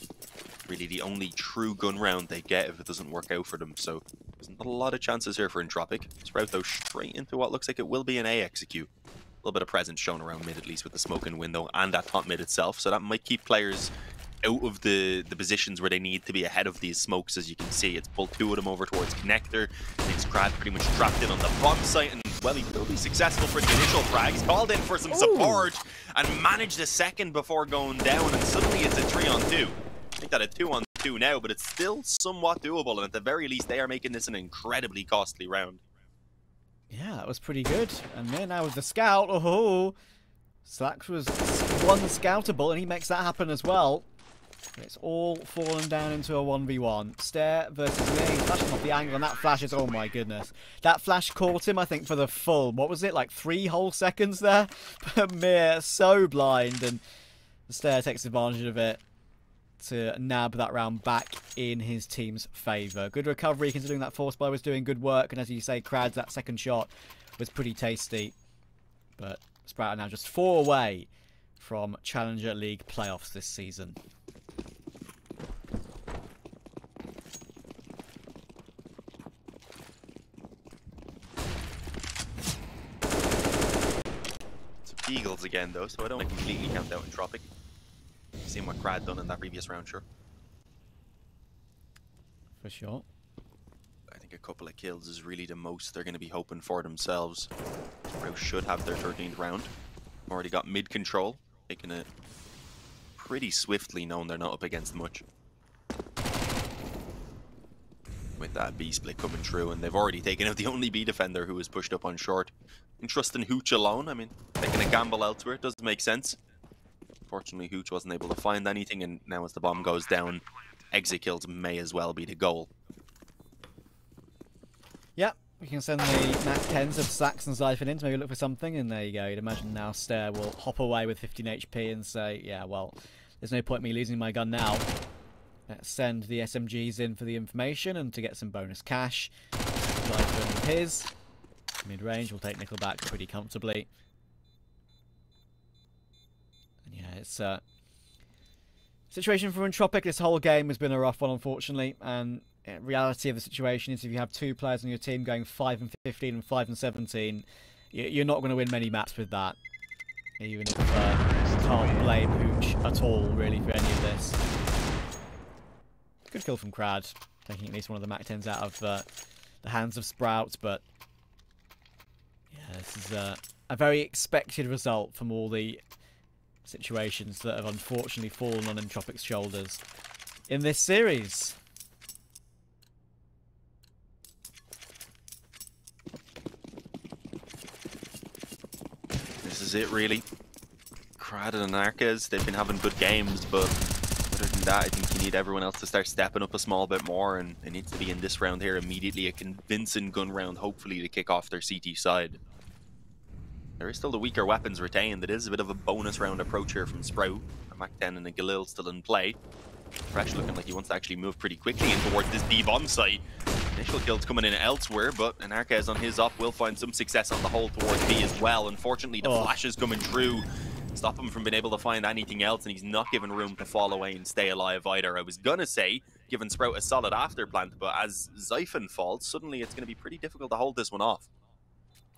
really the only true gun round they get if it doesn't work out for them. So there's not a lot of chances here for Entropiq. Sprout though straight into what looks like it will be an A execute. A little bit of presence shown around mid, at least with the smoking window and at top mid itself, so that might keep players out of the positions where they need to be ahead of these smokes. As you can see, it's pulled 2 of them over towards connector. EIQ-Krad pretty much trapped in on the bomb site, and well, he will be successful for the initial frags. Called in for some support and managed a second before going down, and suddenly it's a 3-on-2. I think that a 2-on-2 now, but it's still somewhat doable, and at the very least they are making this an incredibly costly round. Yeah, that was pretty good. And then now with the scout, oh, Slaxz was one scoutable, and he makes that happen as well. It's all fallen down into a 1v1. Stare versus me. He's flashing off the angle, and that flash is, oh my goodness. That flash caught him, I think, for the full, what was it, like 3 whole seconds there? But Mir, so blind, and the Stare takes advantage of it to nab that round back in his team's favour. Good recovery, considering that force buy was doing good work, and as you say, Krad's that second shot was pretty tasty. But Sprout are now just 4 away from Challenger League playoffs this season. Eagles again though, so I don't completely count out Entropiq. Seen what Krad done in that previous round, sure. For sure. I think a couple of kills is really the most they're going to be hoping for themselves. Sprout should have their 13th round. Already got mid control, taking it pretty swiftly, knowing they're not up against much. With that B split coming through, and they've already taken out the only B defender who was pushed up on short. And trusting Hooch alone, I mean, taking a gamble elsewhere does make sense. Unfortunately, Hooch wasn't able to find anything, and now as the bomb goes down, exit kills may as well be the goal. Yep, we can send the max 10s of Slaxz and Zypher in to maybe look for something, and there you go. You'd imagine now Stare will hop away with 15 HP and say, yeah, well, there's no point me losing my gun now. Let's send the SMGs in for the information and to get some bonus cash. Zypher with his. Mid-range will take Nickel back pretty comfortably. And yeah, it's a situation for Entropiq. This whole game has been a rough one, unfortunately. And the reality of the situation is if you have 2 players on your team going 5 and 15 and 5 and 17, you're not going to win many maps with that. Even if you can't blame Hooch at all, really, for any of this. Good kill from Krad, taking at least one of the Mac 10s out of the hands of Sprout, but yeah, this is a very expected result from all the situations that have unfortunately fallen on Entropiq's shoulders in this series. This is it, really. Krad and Arcas, they've been having good games, but other than that, I think you need everyone else to start stepping up a small bit more, and it needs to be in this round here immediately, a convincing gun round, hopefully, to kick off their CT side. There is still the weaker weapons retained. It is a bit of a bonus round approach here from Sprout. A Mac 10 and a Galil still in play. Fresh looking like he wants to actually move pretty quickly in towards this B bomb site. Initial kills coming in elsewhere, but Enarquez on his op will find some success on the hole towards B as well. Unfortunately, the flashes coming through stop him from being able to find anything else, and he's not given room to fall away and stay alive either. I was gonna say, giving Sprout a solid afterplant, but as Zyphon falls, suddenly it's gonna be pretty difficult to hold this one off.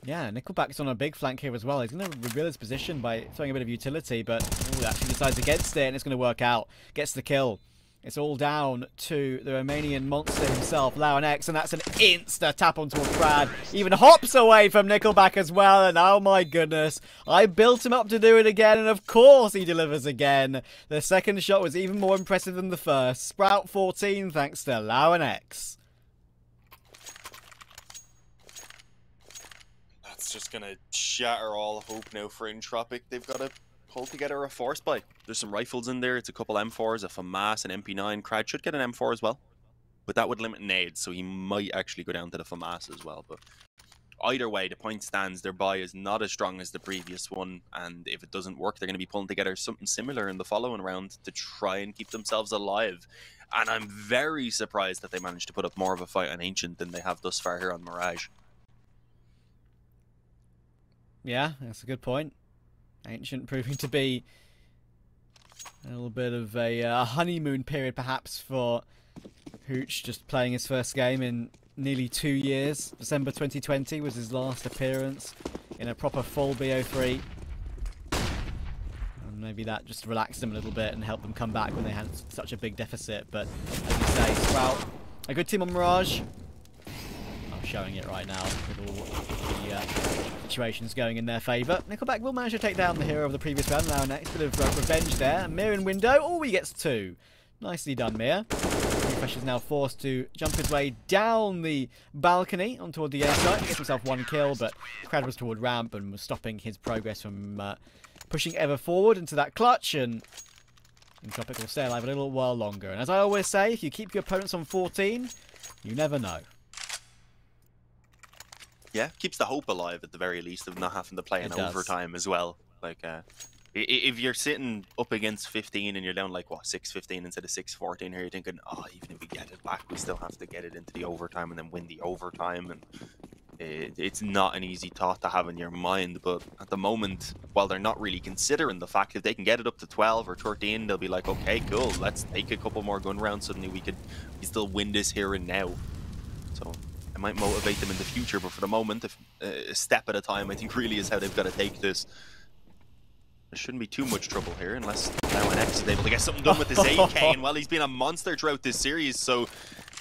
Yeah, Nickelback's on a big flank here as well. He's going to reveal his position by throwing a bit of utility, but actually decides against it, and it's going to work out. Gets the kill. It's all down to the Romanian monster himself, lau.NX, and that's an insta tap onto Krad. Even hops away from Nickelback as well, and oh my goodness, I built him up to do it again, and of course he delivers again. The second shot was even more impressive than the first. Sprout 14 thanks to lau.NX. It's just gonna shatter all hope now for Entropiq. They've got to pull together a force buy. There's some rifles in there. It's a couple M4s, a FAMAS, an MP9. Krad should get an M4 as well, but that would limit nades, so he might actually go down to the FAMAS as well. But either way, the point stands. Their buy is not as strong as the previous one, and if it doesn't work, they're going to be pulling together something similar in the following round to try and keep themselves alive. And I'm very surprised that they managed to put up more of a fight on Ancient than they have thus far here on Mirage. Yeah, that's a good point. Ancient proving to be a little bit of a honeymoon period, perhaps, for Hooch, just playing his first game in nearly 2 years. December 2020 was his last appearance in a proper full BO3. And maybe that just relaxed them a little bit and helped them come back when they had such a big deficit. But as you say, Sprout, a good team on Mirage. I'm showing it right now with all the situations going in their favour. Nickelback will manage to take down the hero of the previous round, lau.NX. Bit of revenge there. Mir in window. Oh, he gets 2. Nicely done, Mir. Fresh is now forced to jump his way down the balcony on toward the A site. Gets himself 1 kill, but Krad was toward ramp and was stopping his progress from pushing ever forward into that clutch, and Entropiq will stay alive a little while longer. And as I always say, if you keep your opponents on 14, you never know. Yeah, keeps the hope alive at the very least of not having to play in overtime as well. Like, if you're sitting up against 15 and you're down like, what, 6-15 instead of 6-14 here, you're thinking, oh, even if we get it back, we still have to get it into the overtime and then win the overtime. And it's not an easy thought to have in your mind. But at the moment, while they're not really considering the fact if they can get it up to 12 or 13, they'll be like, okay, cool, let's take a couple more gun rounds. Suddenly we still win this here and now. So it might motivate them in the future, but for the moment, a step at a time, I think really is how they've got to take this. There shouldn't be too much trouble here unless lau.NX is able to get something done with his AK. And well, he's been a monster throughout this series, so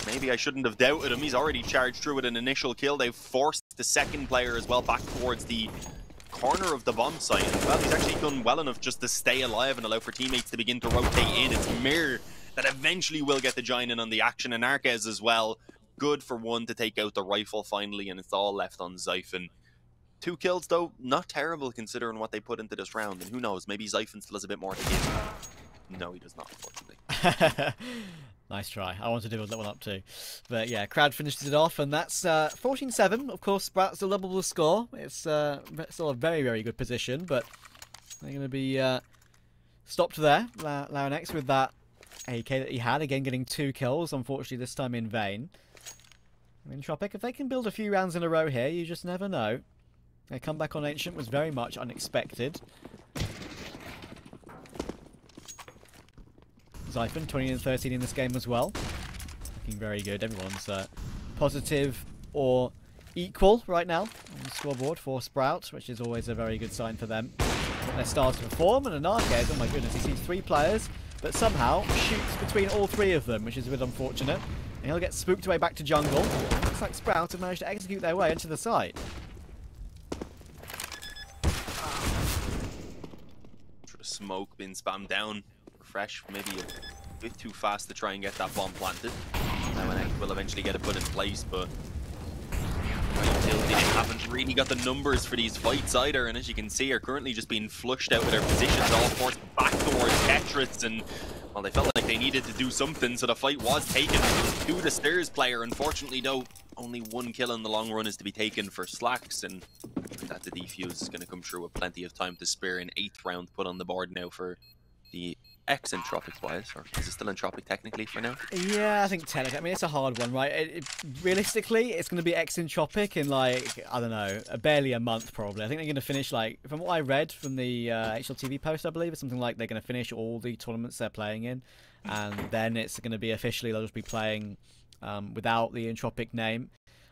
maybe I shouldn't have doubted him. He's already charged through with an initial kill. They've forced the second player as well back towards the corner of the bomb site. And well, he's actually done well enough just to stay alive and allow for teammates to begin to rotate in. It's Mir that eventually will get the giant in on the action, and Enarquez as well. Good for one to take out the rifle finally, and it's all left on Zyphon. 2 kills though, not terrible considering what they put into this round, and who knows, maybe Zyphon still has a bit more to give. No, he does not, unfortunately. Nice try. I wanted to do that one up too. But yeah, Krad finishes it off, and that's 14-7. Of course, Sprout still double the score. It's still a very, very good position, but they're going to be stopped there. lau.NX with that AK that he had, again getting 2 kills, unfortunately this time in vain. Entropiq, if they can build a few rounds in a row here, you just never know. Their comeback on Ancient was very much unexpected. Zyphon, 20 and 13 in this game as well. Looking very good. Everyone's positive or equal right now on the scoreboard for Sprout, which is always a very good sign for them. Their stars perform, and Enarquez, oh my goodness, he sees 3 players, but somehow shoots between all 3 of them, which is a bit unfortunate. And he'll get spooked away back to jungle. Looks like Sprout have managed to execute their way into the site. Smoke being spammed down. Fresh, maybe a bit too fast to try and get that bomb planted. lau.NX will eventually get it put in place, but they haven't really got the numbers for these fights either, and as you can see, are currently just being flushed out of their positions, all forced back towards Tetris, and well, they felt like they needed to do something, so the fight was taken to the stairs player. Unfortunately though, only 1 kill in the long run is to be taken for Slaxz, and that the defuse is going to come through with plenty of time to spare. An 8th round put on the board now for the ex-Entropiq bias, or is it still Entropiq technically for now? Yeah, I think technically. I mean, it's a hard one, right? Realistically, it's going to be ex-Entropiq in, like, I don't know, barely a month probably. I think they're going to finish, like, from what I read from the HLTV post, I believe, it's something like they're going to finish all the tournaments they're playing in, and then it's going to be officially, they'll just be playing without the Entropiq name.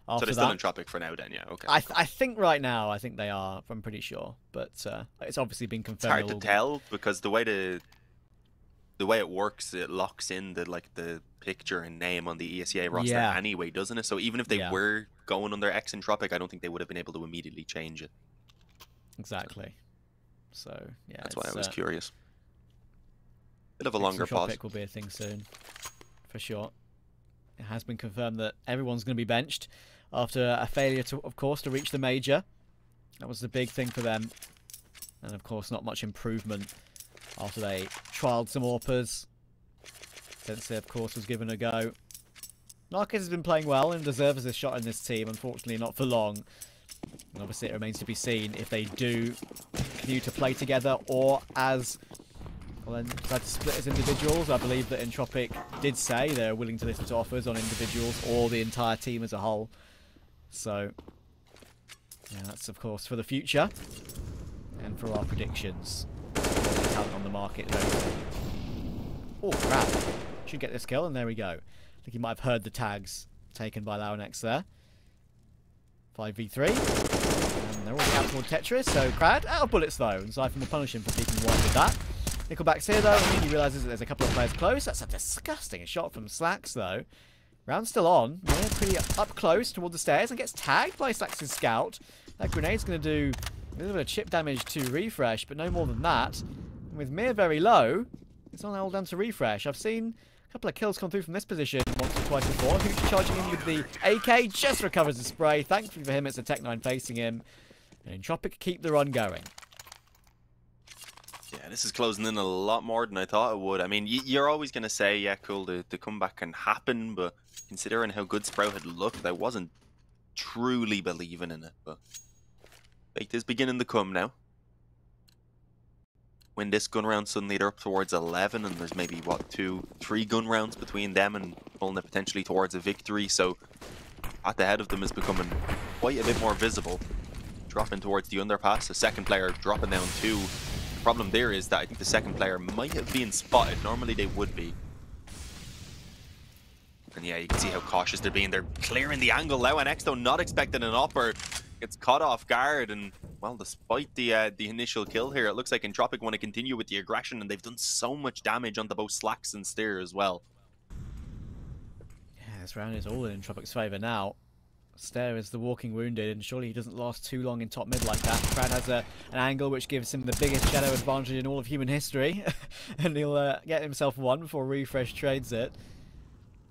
So they're still Entropiq for now then, yeah, okay. I think right now, I think they are, I'm pretty sure. But it's obviously been confirmed. It's hard to tell, because the way it works, it locks in the picture and name on the ESEA roster anyway, doesn't it? So even if they were going under ex-Entropiq, I don't think they would have been able to immediately change it. Exactly. So, yeah. That's why I was curious. Bit of a longer pause. Entropiq will be a thing soon, for sure. It has been confirmed that everyone's going to be benched after a failure, of course, to reach the major. That was the big thing for them. And, of course, not much improvement after they trialled some AWPers. Sensei, of course, was given a go. Narcos has been playing well and deserves a shot in this team. Unfortunately, not for long. And obviously, it remains to be seen if they do continue to play together or as... Well, then decide to split as individuals. I believe that Entropiq did say they're willing to listen to offers on individuals or the entire team as a whole. So, yeah, that's, of course, for the future. And for our predictions. Talent on the market. Oh, crap. Should get this kill, and there we go. I think he might have heard the tags taken by LauNX there. 5v3. And they're all out toward Tetris, so Krad out of bullets though, and Zyphon will punish him for peeking wide with that. Nickelback's here though, and he realises that there's a couple of players close. That's a disgusting shot from Slaxz though. Round's still on. Yeah, pretty up close toward the stairs, and gets tagged by Slaxz's scout. That grenade's going to do a little bit of chip damage to Refresh, but no more than that. And with Mir very low, it's not all down to Refresh. I've seen a couple of kills come through from this position once or twice before. Who's charging in with the AK, just recovers the spray. Thankfully for him, it's a Tech9 facing him. And Entropiq keep the run going. Yeah, this is closing in a lot more than I thought it would. I mean, you're always going to say, yeah, cool, the comeback can happen, but considering how good Sprout had looked, I wasn't truly believing in it. But fate is beginning to come now. Win this gun round, suddenly they're up towards 11, and there's maybe, what, 2-3 gun rounds between them and pulling it potentially towards a victory. So at the head of them is becoming quite a bit more visible. Dropping towards the underpass, the second player dropping down 2. The problem there is that I think the second player might have been spotted. Normally they would be. And yeah, you can see how cautious they're being. They're clearing the angle. LauNX, though, not expecting an upper. Gets caught off guard, and well, despite the initial kill here, it looks like Entropiq want to continue with the aggression, and they've done so much damage onto both SlaxZ and Steer as well. Yeah, this round is all in Entropiq's favour now. Steer is the walking wounded, and surely he doesn't last too long in top mid like that. Krad has an angle which gives him the biggest shadow advantage in all of human history, and he'll get himself one before Refresh trades it.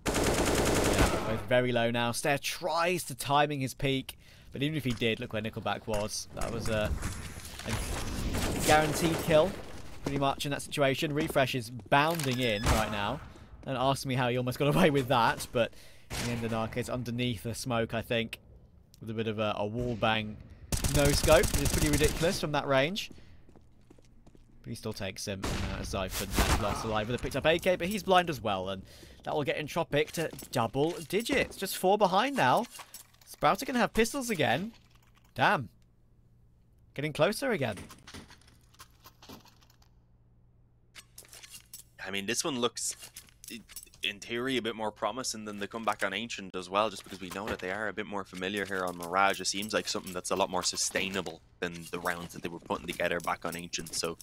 Yeah, both very low now. Steer tries to timing his peak, but even if he did, look where Nickelback was. That was a guaranteed kill, pretty much, in that situation. Refresh is bounding in right now. Don't ask me how he almost got away with that, but in the end, the Narcos underneath the smoke, I think, with a bit of a wall bang no-scope, which is pretty ridiculous from that range. But he still takes him. Zyphon lost alive with a picked up AK, but he's blind as well, and that will get Entropiq to double digits. Just 4 behind now. Sprout are going to have pistols again. Damn. Getting closer again. I mean, this one looks, in theory, a bit more promising than the comeback on Ancient as well, just because we know that they are a bit more familiar here on Mirage. It seems like something that's a lot more sustainable than the rounds that they were putting together back on Ancient. So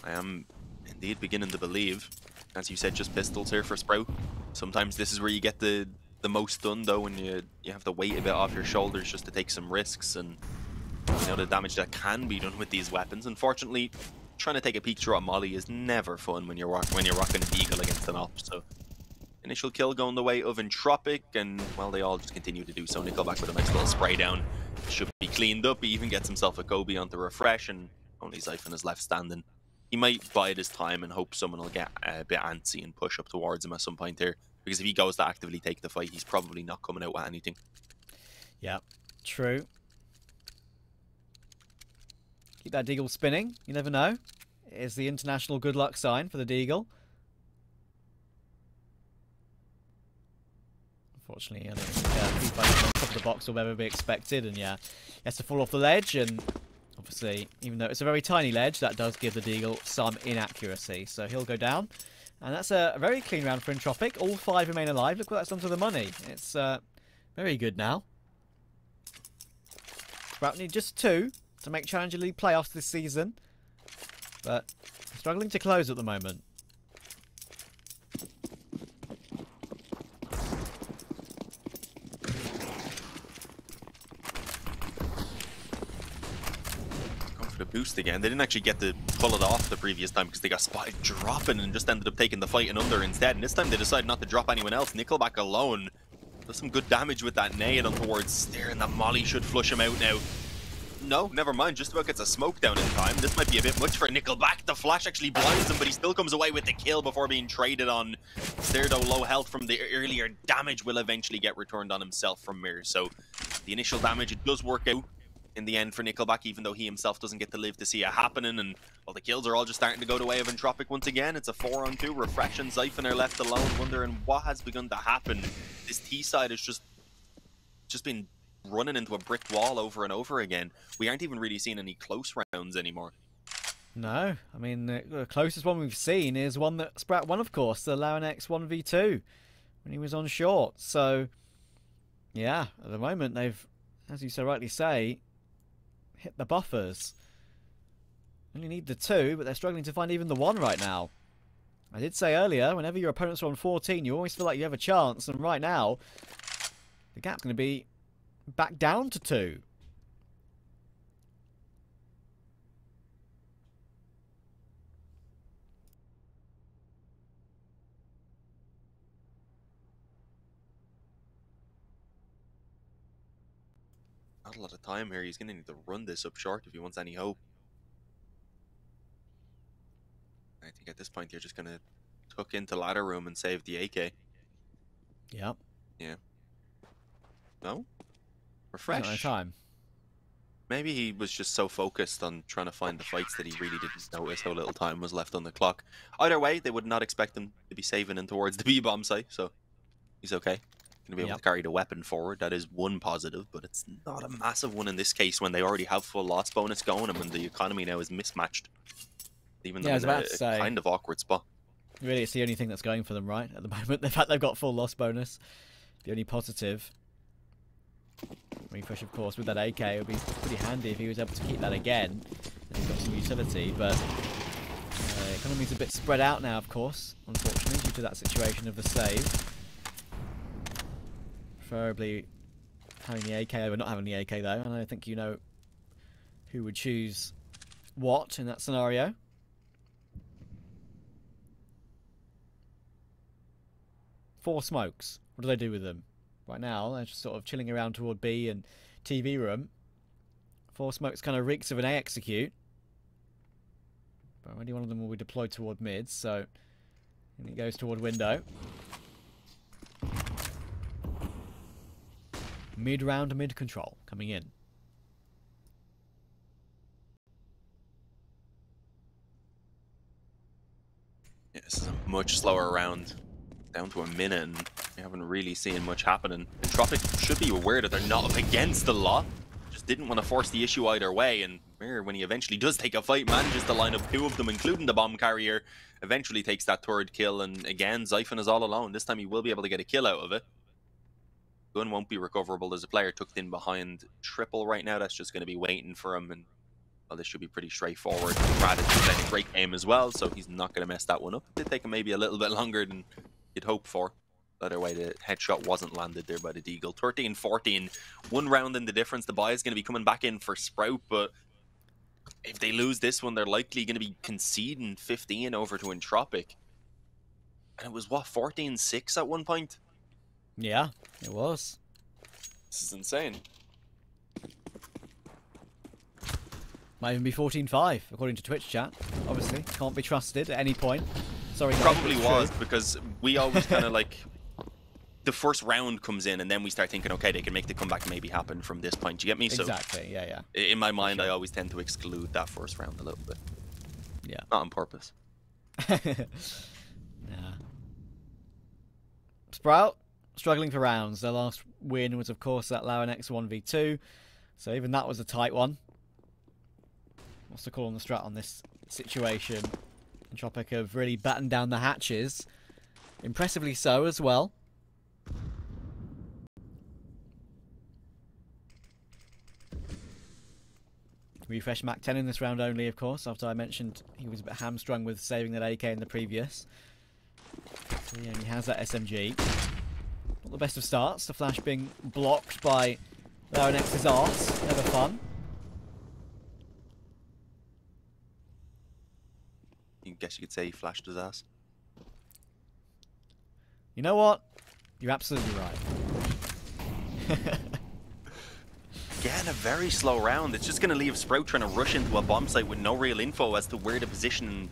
I am indeed beginning to believe, as you said, just pistols here for Sprout. Sometimes this is where you get the most done, though, when you have to weight a bit off your shoulders just to take some risks, and you know the damage that can be done with these weapons. Unfortunately, trying to take a peek through a molly is never fun when you're rocking a Beagle against an op. So initial kill going the way of Entropiq, and well, they all just continue to do so. Nickelback with a nice little spray down, should be cleaned up. He even gets himself a Kobe onto Refresh, and only Zyphon is left standing. He might bide his time and hope someone will get a bit antsy and push up towards him at some point here. Because if he goes to actively take the fight, he's probably not coming out with anything. Yeah, true. Keep that deagle spinning. You never know. It is the international good luck sign for the deagle. Unfortunately, I don't think on top of the box will ever be expected, and yeah, he has to fall off the ledge, and obviously, even though it's a very tiny ledge, that does give the deagle some inaccuracy, so he'll go down, and that's a very clean round for Entropiq. All 5 remain alive. Look what that's done to the money. It's very good now. Sprout need just 2 to make Challenger League playoffs this season, but struggling to close at the moment. The boost again. They didn't actually get to pull it off the previous time because they got spotted dropping and just ended up taking the fight and under instead. And this time they decided not to drop anyone else. Nickelback alone does some good damage with that nade on towards Stair, and that molly should flush him out now. No, never mind. Just about gets a smoke down in time. This might be a bit much for Nickelback. The flash actually blinds him, but he still comes away with the kill before being traded on. Stair, though, low health from the earlier damage, will eventually get returned on himself from Mirage. So the initial damage, it does work out in the end for Nickelback, even though he himself doesn't get to live to see it happening. And well, the kills are all just starting to go the way of Entropiq once again. It's a 4-on-2. Refresh and Zyphon are left alone, wondering what has begun to happen. This T side has just been running into a brick wall over and over again. We aren't even really seeing any close rounds anymore. No, I mean, the closest one we've seen is one that Sprout won, of course, the LauNX 1v2 when he was on short. So yeah, at the moment they've, as you so rightly say, hit the buffers. Only need the 2, but they're struggling to find even the 1 right now. I did say earlier, whenever your opponents are on 14, you always feel like you have a chance, and right now, the gap's going to be back down to 2. Not a lot of time here. He's going to need to run this up short if he wants any hope. I think at this point you're just going to tuck into ladder room and save the AK. Yep. Yeah. No? Refresh? No time. Maybe he was just so focused on trying to find the fights that he really didn't notice how little time was left on the clock. Either way, they would not expect him to be saving in towards the B-bomb site, so he's okay. Going to be able to carry the weapon forward. That is one positive, but it's not a massive one in this case when they already have full loss bonus going and when the economy now is mismatched. Even though in a kind of awkward spot. Really, it's the only thing that's going for them, right? At the moment, the fact they've got full loss bonus. The only positive. Refresh, of course, with that AK. It would be pretty handy if he was able to keep that again. And he's got some utility, but the economy's a bit spread out now, of course, unfortunately, due to that situation of the save. Preferably having the AK over not having the AK, though, and I think you know who would choose what in that scenario. Four smokes. What do they do with them? Right now, they're just sort of chilling around toward B and TV room. 4 smokes kind of reeks of an A execute. But already one of them will be deployed toward mid, so and it goes toward window. Mid-round, mid-control coming in. Yeah, this is a much slower round. Down to a minute and we haven't really seen much happening. Entropiq should be aware that they're not up against the lot. Just didn't want to force the issue either way, and when he eventually does take a fight, manages to line up 2 of them, including the bomb carrier, eventually takes that 3rd kill, and again, Zyphon is all alone. This time he will be able to get a kill out of it. Gun won't be recoverable. There's a player tucked in behind triple right now that's just going to be waiting for him, and well, this should be pretty straightforward. Krad has played a great game as well, so he's not going to mess that one up. It did take him maybe a little bit longer than you'd hope for. Either way, the headshot wasn't landed there by the Deagle. 13-14, 1 round in the difference. The buy is going to be coming back in for Sprout, but if they lose this one, they're likely going to be conceding 15 over to Entropiq. And it was, what, 14-6 at one point? Yeah, it was. This is insane. Might even be 14-5, according to Twitch chat. Obviously, can't be trusted at any point. Sorry, guys, probably was, because we always kind of like the first round comes in, and then we start thinking, okay, they can make the comeback maybe happen from this point. Do you get me? Exactly. So, yeah. In my mind, I always tend to exclude that first round a little bit. Yeah. Not on purpose. Nah. Sprout struggling for rounds. Their last win was, of course, that LauNX 1v2. So even that was a tight one. What's the call on the strat on this situation? Entropiq have really battened down the hatches. Impressively so as well. Refresh Mac 10 in this round only, of course, after I mentioned he was a bit hamstrung with saving that AK in the previous. So he only has that SMG. Not the best of starts. The flash being blocked by LauNX's arse. Never fun. I guess you could say he flashed his ass. You know what? You're absolutely right. Again, a very slow round. It's just going to leave Sprout trying to rush into a bomb site with no real info as to where the position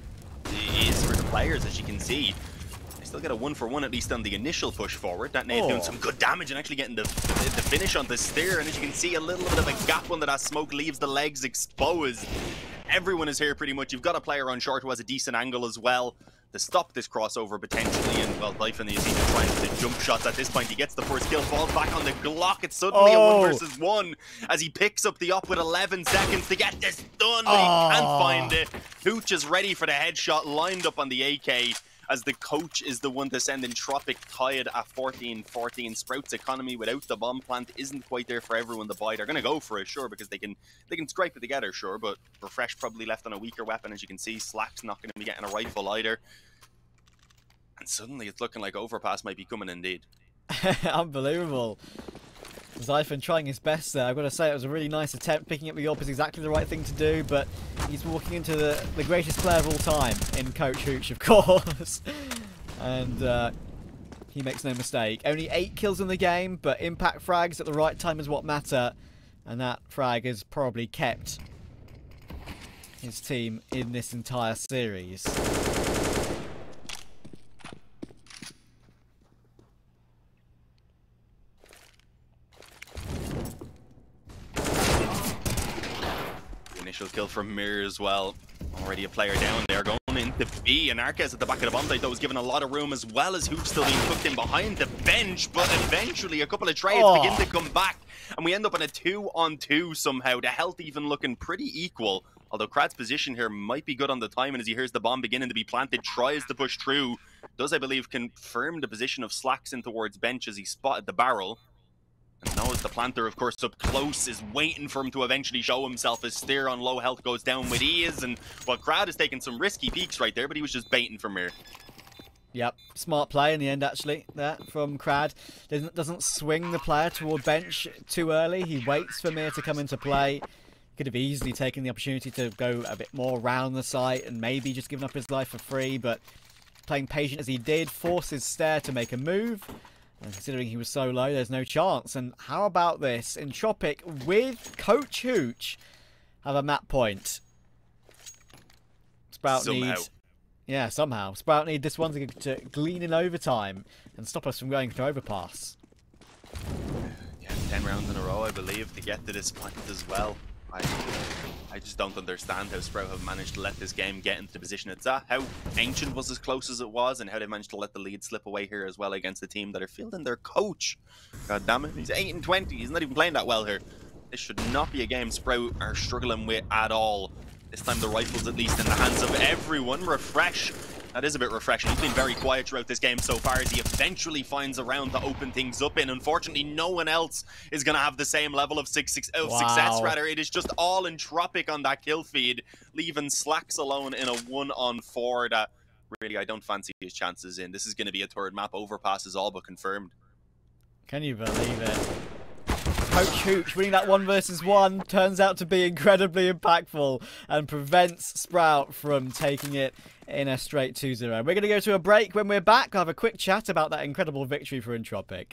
is for the players, as you can see. They still get a 1-for-1 at least on the initial push forward. That nade doing some good damage and actually getting the finish on the steer. And as you can see, a little bit of a gap under that smoke leaves the legs exposed. Everyone is here pretty much. You've got a player on short who has a decent angle as well to stop this crossover potentially. And well, Dyphon is even trying to jump shots at this point. He gets the first kill, falls back on the Glock. It's suddenly a 1 versus 1 as he picks up the op with 11 seconds to get this done, but he can't find it. Hooch is ready for the headshot, lined up on the AK, as the coach is the one to send Entropiq tied at 14-14. Sprout's economy without the bomb plant isn't quite there for everyone to buy. They're going to go for it, sure, because they can scrape it together, sure, but Refresh probably left on a weaker weapon, as you can see. Slaxz not going to be getting a rifle either. And suddenly it's looking like Overpass might be coming indeed. Unbelievable. Dyphon trying his best there. I've got to say it was a really nice attempt. Picking up the AWP is exactly the right thing to do, but he's walking into the greatest player of all time in Coach Hooch, of course. And he makes no mistake. Only 8 kills in the game, but impact frags at the right time is what matter. And that frag has probably kept his team in this entire series. Initial kill from Mirage as well. Already a player down there going into B, and Arquez at the back of the bomb site though was given a lot of room, as well as Hooch still being tucked in behind the bench, but eventually a couple of trades begin to come back and we end up on a 2-on-2 somehow. The health even looking pretty equal, although Krad's position here might be good on the time, and as he hears the bomb beginning to be planted, tries to push through. Does, I believe, confirm the position of SlaxZ in towards bench as he spotted the barrel. And now as the planter, of course, up close, is waiting for him to eventually show himself. His steer on low health goes down with ease. And, well, Krad is taking some risky peeks right there, but he was just baiting for Mir. Yep, smart play in the end, actually, there from Krad. Doesn't swing the player toward bench too early. He waits for Mir to come into play. Could have easily taken the opportunity to go a bit more around the site and maybe just given up his life for free, but playing patient as he did, forces Stair to make a move. And considering he was so low, there's no chance. And how about this? Entropiq with Coach Hooch have a map point. Sprout somehow. Yeah, somehow. Sprout need this one to glean in overtime and stop us from going to overpass. Yeah, 10 rounds in a row, I believe, to get to this point as well. I just don't understand how Sprout have managed to let this game get into the position it's at. How Ancient was as close as it was, and how they managed to let the lead slip away here as well against a team that are fielding their coach. God damn it, he's 8-20. He's not even playing that well here. This should not be a game Sprout are struggling with at all. This time the rifle's at least in the hands of everyone. Refresh. That is a bit refreshing. He's been very quiet throughout this game so far as he eventually finds a round to open things up in. Unfortunately, no one else is going to have the same level of success. Rather, it is just all Entropiq on that kill feed, leaving SlaxZ alone in a 1-on-4 that really I don't fancy his chances in. This is going to be a third map. Overpass is all but confirmed. Can you believe it? Coach Hooch winning that 1 versus 1 turns out to be incredibly impactful and prevents Sprout from taking it in a straight 2-0. We're going to go to a break. When we're back, I'll have a quick chat about that incredible victory for Entropiq.